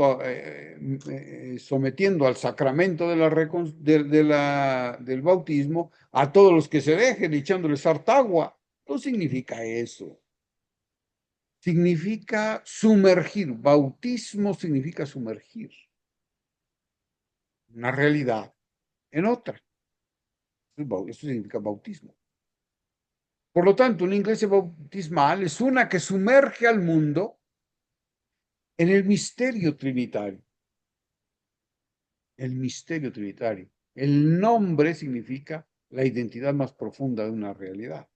sometiendo al sacramento del bautismo a todos los que se dejen, echándoles harta agua. No significa eso. Significa sumergir. Bautismo significa sumergir una realidad en otra. Eso significa bautismo. Por lo tanto, una iglesia bautismal es una que sumerge al mundo en el misterio trinitario. El misterio trinitario. El nombre significa la identidad más profunda de una realidad.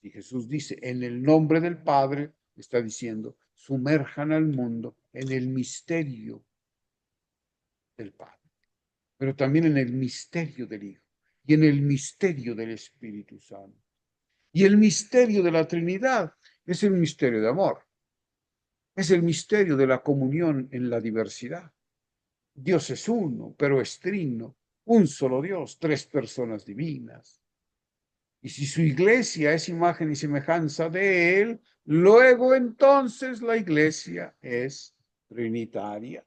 Y Jesús dice, en el nombre del Padre, está diciendo, sumerjan al mundo en el misterio del Padre, pero también en el misterio del Hijo y en el misterio del Espíritu Santo. Y el misterio de la Trinidad es el misterio de amor. Es el misterio de la comunión en la diversidad. Dios es uno, pero es trino. Un solo Dios, tres personas divinas. Y si su iglesia es imagen y semejanza de Él, luego entonces la iglesia es trinitaria.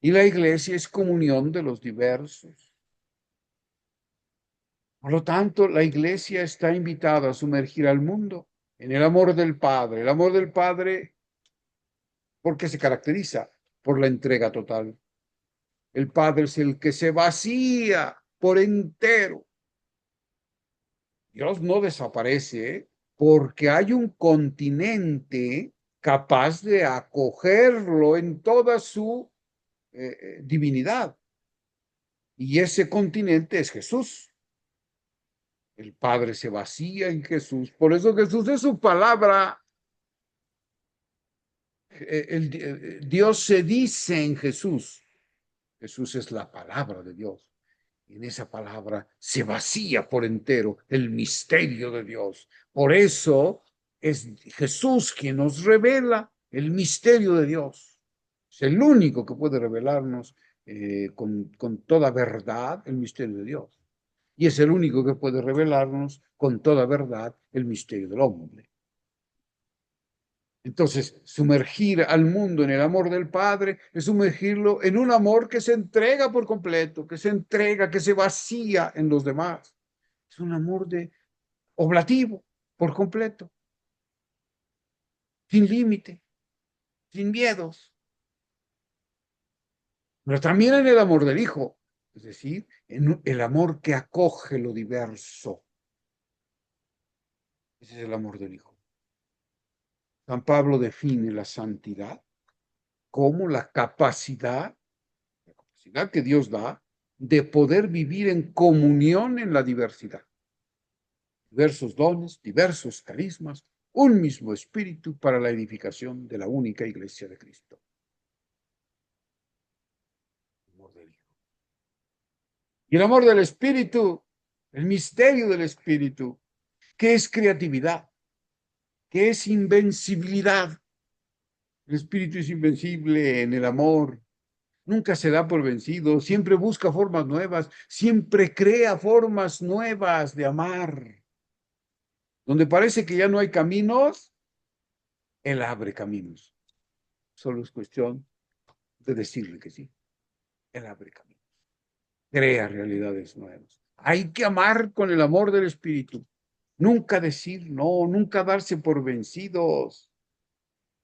Y la iglesia es comunión de los diversos. Por lo tanto, la iglesia está invitada a sumergir al mundo en el amor del Padre. El amor del Padre, ¿por qué se caracteriza? Por la entrega total. El Padre es el que se vacía por entero. Dios no desaparece porque hay un continente capaz de acogerlo en toda su divinidad. Y ese continente es Jesús. El Padre se vacía en Jesús. Por eso Jesús es su palabra. Dios se dice en Jesús. Jesús es la palabra de Dios. En esa palabra se vacía por entero el misterio de Dios. Por eso es Jesús quien nos revela el misterio de Dios. Es el único que puede revelarnos con toda verdad el misterio de Dios. Y es el único que puede revelarnos con toda verdad el misterio del hombre. Entonces, sumergir al mundo en el amor del Padre es sumergirlo en un amor que se entrega por completo, que se entrega, que se vacía en los demás. Es un amor oblativo, por completo, sin límite, sin miedos. Pero también en el amor del Hijo, es decir, en el amor que acoge lo diverso. Ese es el amor del Hijo. San Pablo define la santidad como la capacidad que Dios da de poder vivir en comunión en la diversidad. Diversos dones, diversos carismas, un mismo espíritu para la edificación de la única iglesia de Cristo. El amor del Hijo. Y el amor del Espíritu, el misterio del Espíritu, que es creatividad, que es invencibilidad. El Espíritu es invencible en el amor. Nunca se da por vencido, siempre busca formas nuevas, siempre crea formas nuevas de amar. Donde parece que ya no hay caminos, Él abre caminos. Solo es cuestión de decirle que sí. Él abre caminos. Crea realidades nuevas. Hay que amar con el amor del Espíritu. Nunca decir no, nunca darse por vencidos.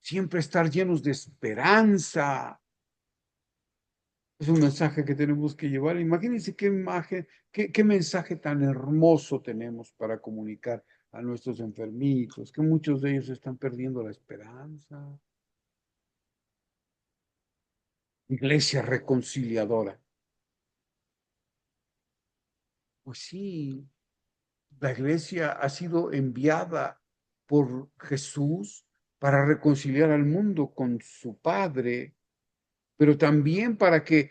Siempre estar llenos de esperanza. Es un mensaje que tenemos que llevar. Imagínense qué imagen, qué mensaje tan hermoso tenemos para comunicar a nuestros enfermitos, que muchos de ellos están perdiendo la esperanza. Iglesia reconciliadora. Pues sí, la iglesia ha sido enviada por Jesús para reconciliar al mundo con su Padre, pero también para que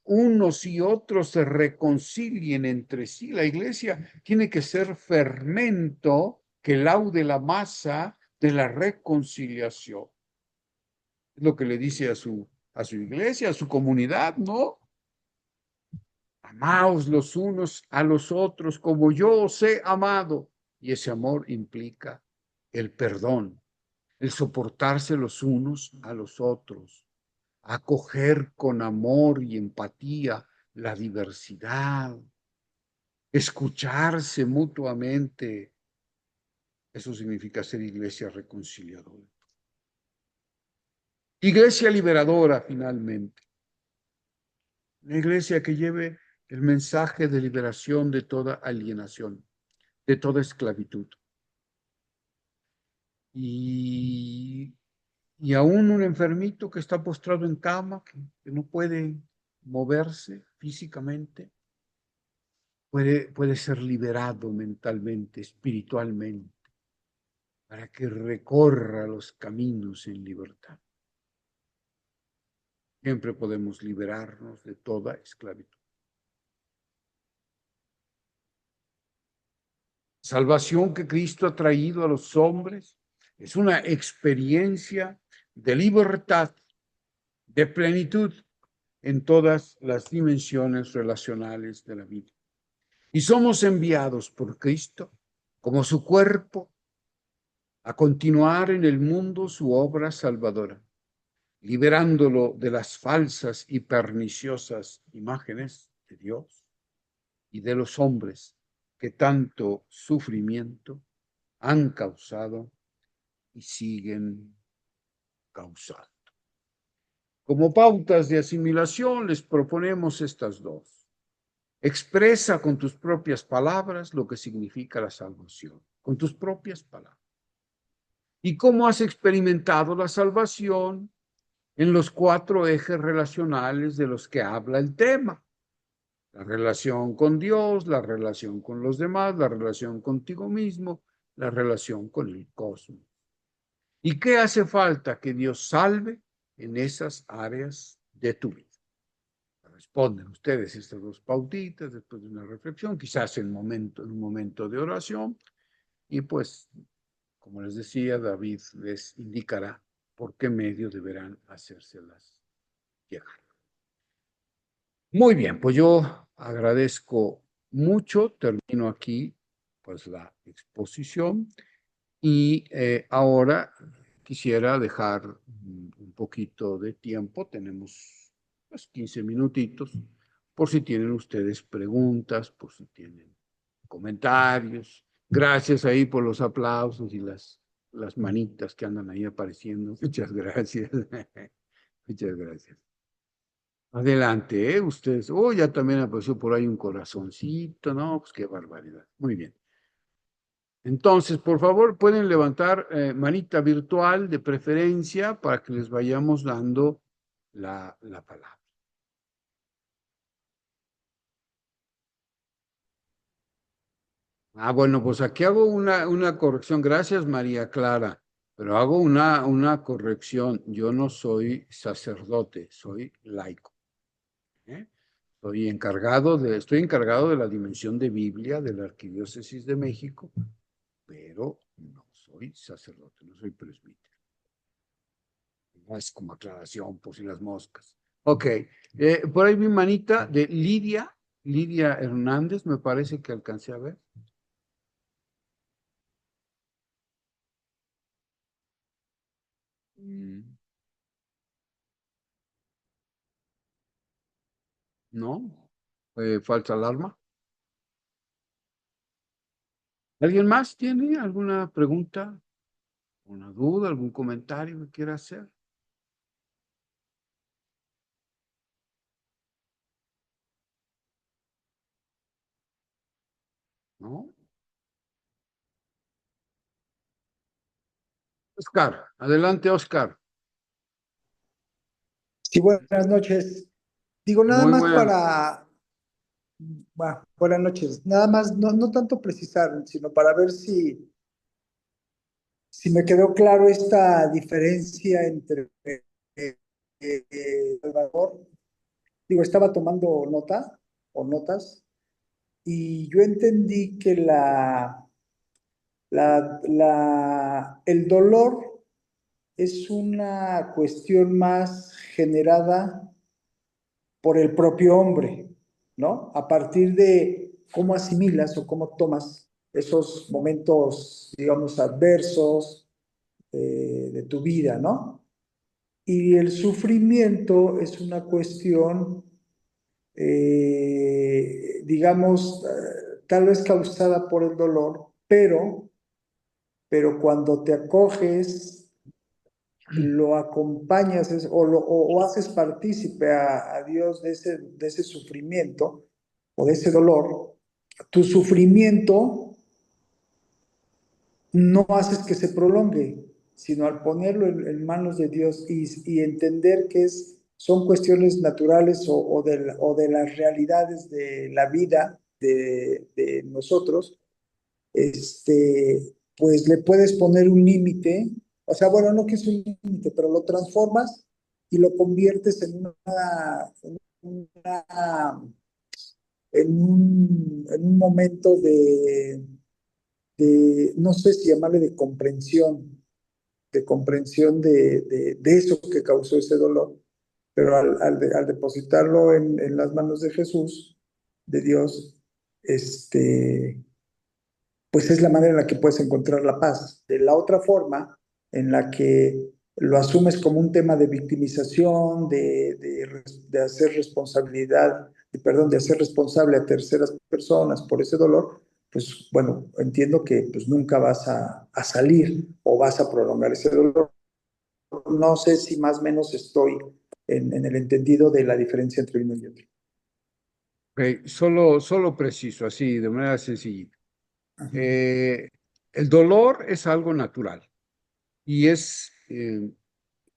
unos y otros se reconcilien entre sí. La iglesia tiene que ser fermento que laude la masa de la reconciliación. Es lo que le dice a su iglesia, a su comunidad, ¿no? Amaos los unos a los otros como yo os he amado. Y ese amor implica el perdón, el soportarse los unos a los otros, acoger con amor y empatía la diversidad, escucharse mutuamente. Eso significa ser iglesia reconciliadora. Iglesia liberadora, finalmente. Una iglesia que lleve el mensaje de liberación de toda alienación, de toda esclavitud. Y aún un enfermito que está postrado en cama, que no puede moverse físicamente, puede ser liberado mentalmente, espiritualmente, para que recorra los caminos en libertad. Siempre podemos liberarnos de toda esclavitud. Salvación que Cristo ha traído a los hombres es una experiencia de libertad, de plenitud en todas las dimensiones relacionales de la vida. Y somos enviados por Cristo como su cuerpo a continuar en el mundo su obra salvadora, liberándolo de las falsas y perniciosas imágenes de Dios y de los hombres que tanto sufrimiento han causado y siguen causando. Como pautas de asimilación les proponemos estas dos. Expresa con tus propias palabras lo que significa la salvación, con tus propias palabras. ¿Y cómo has experimentado la salvación en los 4 ejes relacionales de los que habla el tema? La relación con Dios, la relación con los demás, la relación contigo mismo, la relación con el cosmos. ¿Y qué hace falta que Dios salve en esas áreas de tu vida? Responden ustedes estas 2 pautitas después de una reflexión, quizás en un momento de oración, y pues, como les decía, David les indicará por qué medio deberán hacérselas llegar. Muy bien, pues yo agradezco mucho, termino aquí pues la exposición y ahora quisiera dejar un poquito de tiempo, tenemos pues 15 minutitos, por si tienen ustedes preguntas, por si tienen comentarios. Gracias ahí por los aplausos y las manitas que andan ahí apareciendo. Muchas gracias. Muchas gracias. Adelante, ustedes. Oh, ya también apareció por ahí un corazoncito, ¿no? Pues qué barbaridad. Muy bien. Entonces, por favor, pueden levantar manita virtual de preferencia para que les vayamos dando la palabra. Ah, bueno, pues aquí hago una corrección. Gracias, María Clara. Pero hago una corrección. Yo no soy sacerdote, soy laico. ¿Eh? Estoy encargado de la dimensión de Biblia de la Arquidiócesis de México, pero no soy sacerdote, no soy presbítero. No es como aclaración, por si las moscas. Ok, por ahí mi manita de Lidia Hernández, me parece que alcancé a ver. ¿No? ¿Falsa alarma? ¿Alguien más tiene alguna pregunta, una duda, algún comentario que quiera hacer? ¿No? Oscar, adelante, Oscar.
Sí, buenas noches. Digo, nada
Muy
más
buena.
para, buenas noches. Nada más, no tanto precisar, sino para ver si me quedó claro esta diferencia entre Salvador. Digo, estaba tomando nota o notas y yo entendí que el dolor es una cuestión más generada por el propio hombre, ¿no? A partir de cómo asimilas o cómo tomas esos momentos, digamos, adversos de tu vida, ¿no? Y el sufrimiento es una cuestión, digamos, tal vez causada por el dolor, pero cuando te acoges, lo acompañas o haces partícipe a Dios de ese sufrimiento o de ese dolor, tu sufrimiento no haces que se prolongue, sino al ponerlo en manos de Dios y entender que son cuestiones naturales o de las realidades de la vida de nosotros, pues le puedes poner un límite, o sea, bueno, no que es un límite, pero lo transformas y lo conviertes una- en un momento no sé si llamarle de comprensión de eso que causó ese dolor, pero al depositarlo en las manos de Jesús, de Dios, pues es la manera en la que puedes encontrar la paz. De la otra forma, en la que lo asumes como un tema de victimización, de hacer responsabilidad, de hacer responsable a terceras personas por ese dolor, pues bueno, entiendo que pues nunca vas a salir o vas a prolongar ese dolor. No sé si más o menos estoy en el entendido de la diferencia entre uno y otro.
Ok, solo preciso, así, de manera sencilla. El dolor es algo natural y es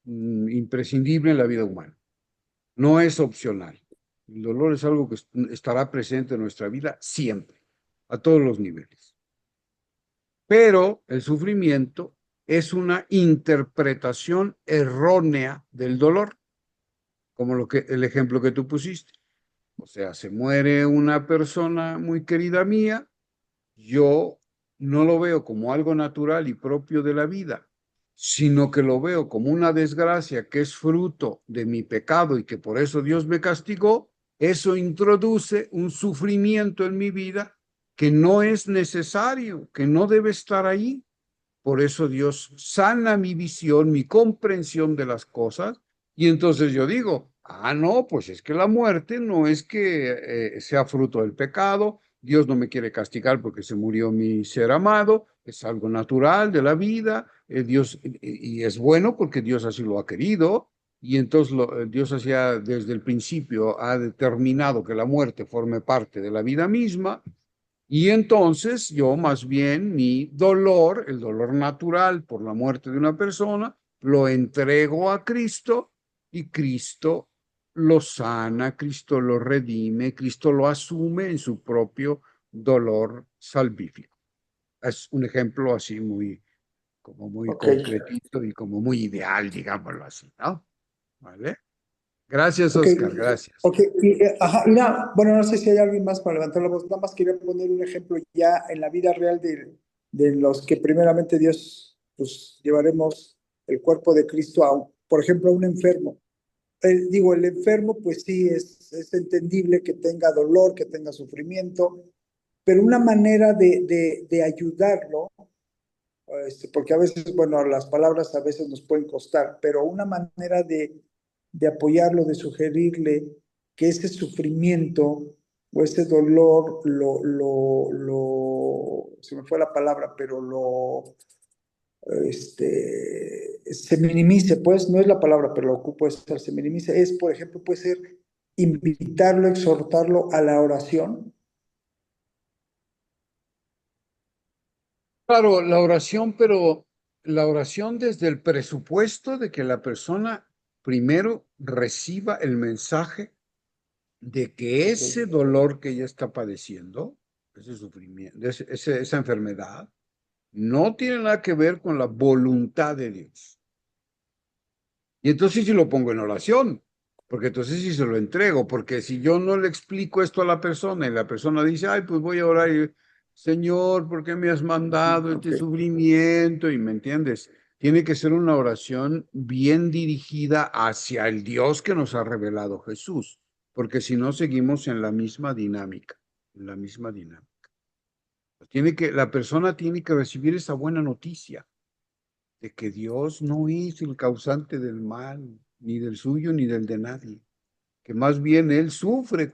imprescindible en la vida humana. No es opcional. El dolor es algo que estará presente en nuestra vida siempre, a todos los niveles. Pero el sufrimiento es una interpretación errónea del dolor, como el ejemplo que tú pusiste. O sea, se muere una persona muy querida mía, yo no lo veo como algo natural y propio de la vida, sino que lo veo como una desgracia que es fruto de mi pecado y que por eso Dios me castigó, eso introduce un sufrimiento en mi vida que no es necesario, que no debe estar ahí. Por eso Dios sana mi visión, mi comprensión de las cosas, y entonces yo digo, no, pues es que la muerte no es que sea fruto del pecado, Dios no me quiere castigar porque se murió mi ser amado, es algo natural de la vida, Dios, y es bueno porque Dios así lo ha querido, y entonces Dios desde el principio ha determinado que la muerte forme parte de la vida misma, y entonces yo más bien mi dolor, el dolor natural por la muerte de una persona, lo entrego a Cristo y Cristo lo sana, Cristo lo redime, Cristo lo asume en su propio dolor salvífico. Es un ejemplo así como muy
Ok.
concretito y como muy ideal, digámoslo así, ¿no? ¿Vale? Gracias,
Ok,
Oscar, gracias.
ok, bueno, no sé si hay alguien más para levantar la voz, nada más quería poner un ejemplo ya en la vida real de los que primeramente Dios, pues llevaremos el cuerpo de Cristo por ejemplo, a un enfermo. El enfermo, pues sí, es entendible que tenga dolor, que tenga sufrimiento, pero una manera de ayudarlo, porque a veces, bueno, las palabras a veces nos pueden costar, pero una manera de apoyarlo, de sugerirle que ese sufrimiento o ese dolor se me fue la palabra, pero se minimice, pues, no es la palabra, pero lo ocupo se minimice, por ejemplo, puede ser invitarlo, exhortarlo a la oración.
Claro, la oración, pero la oración desde el presupuesto de que la persona primero reciba el mensaje de que ese dolor que ella está padeciendo, ese sufrimiento, esa enfermedad, no tiene nada que ver con la voluntad de Dios. Y entonces sí lo pongo en oración, porque entonces sí se lo entrego, porque si yo no le explico esto a la persona y la persona dice, ay, pues voy a orar y, Señor, ¿por qué me has mandado este sufrimiento? Y me entiendes, tiene que ser una oración bien dirigida hacia el Dios que nos ha revelado Jesús, porque si no seguimos en la misma dinámica, en la misma dinámica. La persona tiene que recibir esa buena noticia de que Dios no es el causante del mal, ni del suyo, ni del de nadie, que más bien Él sufre,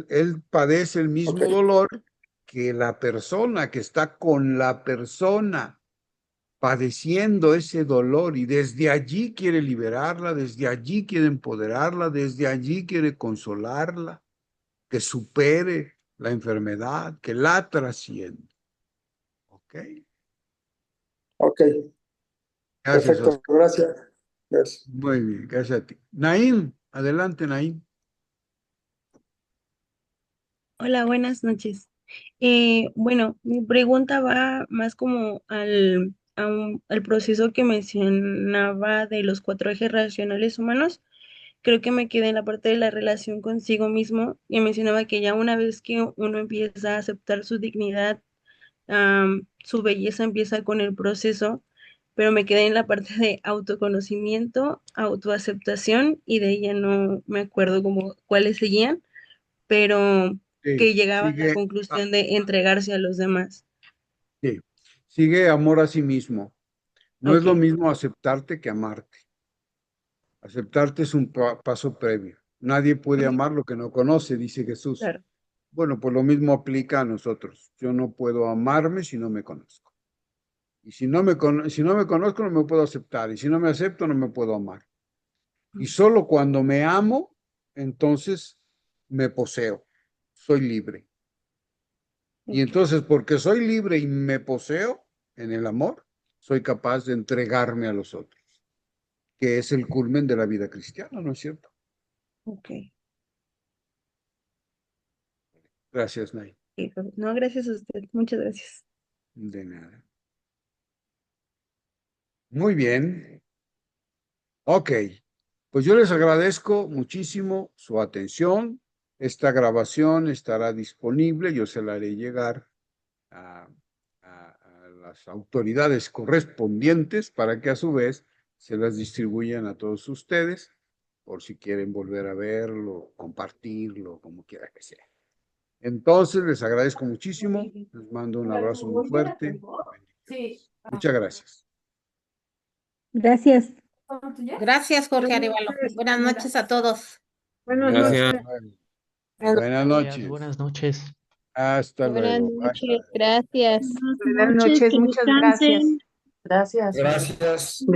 él padece el mismo dolor que la persona, que está con la persona padeciendo ese dolor y desde allí quiere liberarla, desde allí quiere empoderarla, desde allí quiere consolarla, que supere la enfermedad, que la trascienda. ¿Ok?
Ok,
Gracias,
perfecto,
Oscar.
gracias.
Muy bien, gracias a ti. Naim, adelante, Naim.
Hola, buenas noches. Bueno, mi pregunta va más como al proceso que mencionaba de los 4 ejes racionales humanos. Creo que me quedé en la parte de la relación consigo mismo y mencionaba que ya una vez que uno empieza a aceptar su dignidad, su belleza empieza con el proceso, pero me quedé en la parte de autoconocimiento, autoaceptación y de ella no me acuerdo como cuáles seguían, pero
Sí,
que llegaba a la
sigue,
conclusión de entregarse a los demás.
sí, sigue amor a sí mismo. No es
Ok,
lo mismo aceptarte que amarte. Aceptarte es un paso previo. Nadie puede
ujú,
amar lo que no conoce, dice Jesús.
claro.
Bueno, pues lo mismo aplica a nosotros. Yo no puedo amarme si no me conozco. Y si no me conozco, no me puedo aceptar. Y si no me acepto, no me puedo amar. Y solo cuando me amo, entonces me poseo. Soy libre. Y
Ok,
entonces, porque soy libre y me poseo en el amor, soy capaz de entregarme a los otros, que es el culmen de la vida cristiana, ¿no es cierto?
ok.
Gracias, Nay.
No, gracias a usted. Muchas gracias.
De nada. Muy bien. Ok. Pues yo les agradezco muchísimo su atención. Esta grabación estará disponible. Yo se la haré llegar a las autoridades correspondientes para que a su vez se las distribuyan a todos ustedes por si quieren volver a verlo, compartirlo, como quiera que sea. Entonces, les agradezco muchísimo. Les mando un abrazo muy fuerte. Muchas gracias.
Gracias.
Gracias, Jorge Arevalo. Buenas noches a todos.
Buenas
Gracias.
noches.
Buenas noches.
Buenas noches.
Hasta
Buenas
luego. Bye.
noches, gracias.
Buenas noches,
que
muchas
descansen.
gracias.
Gracias.
Gracias.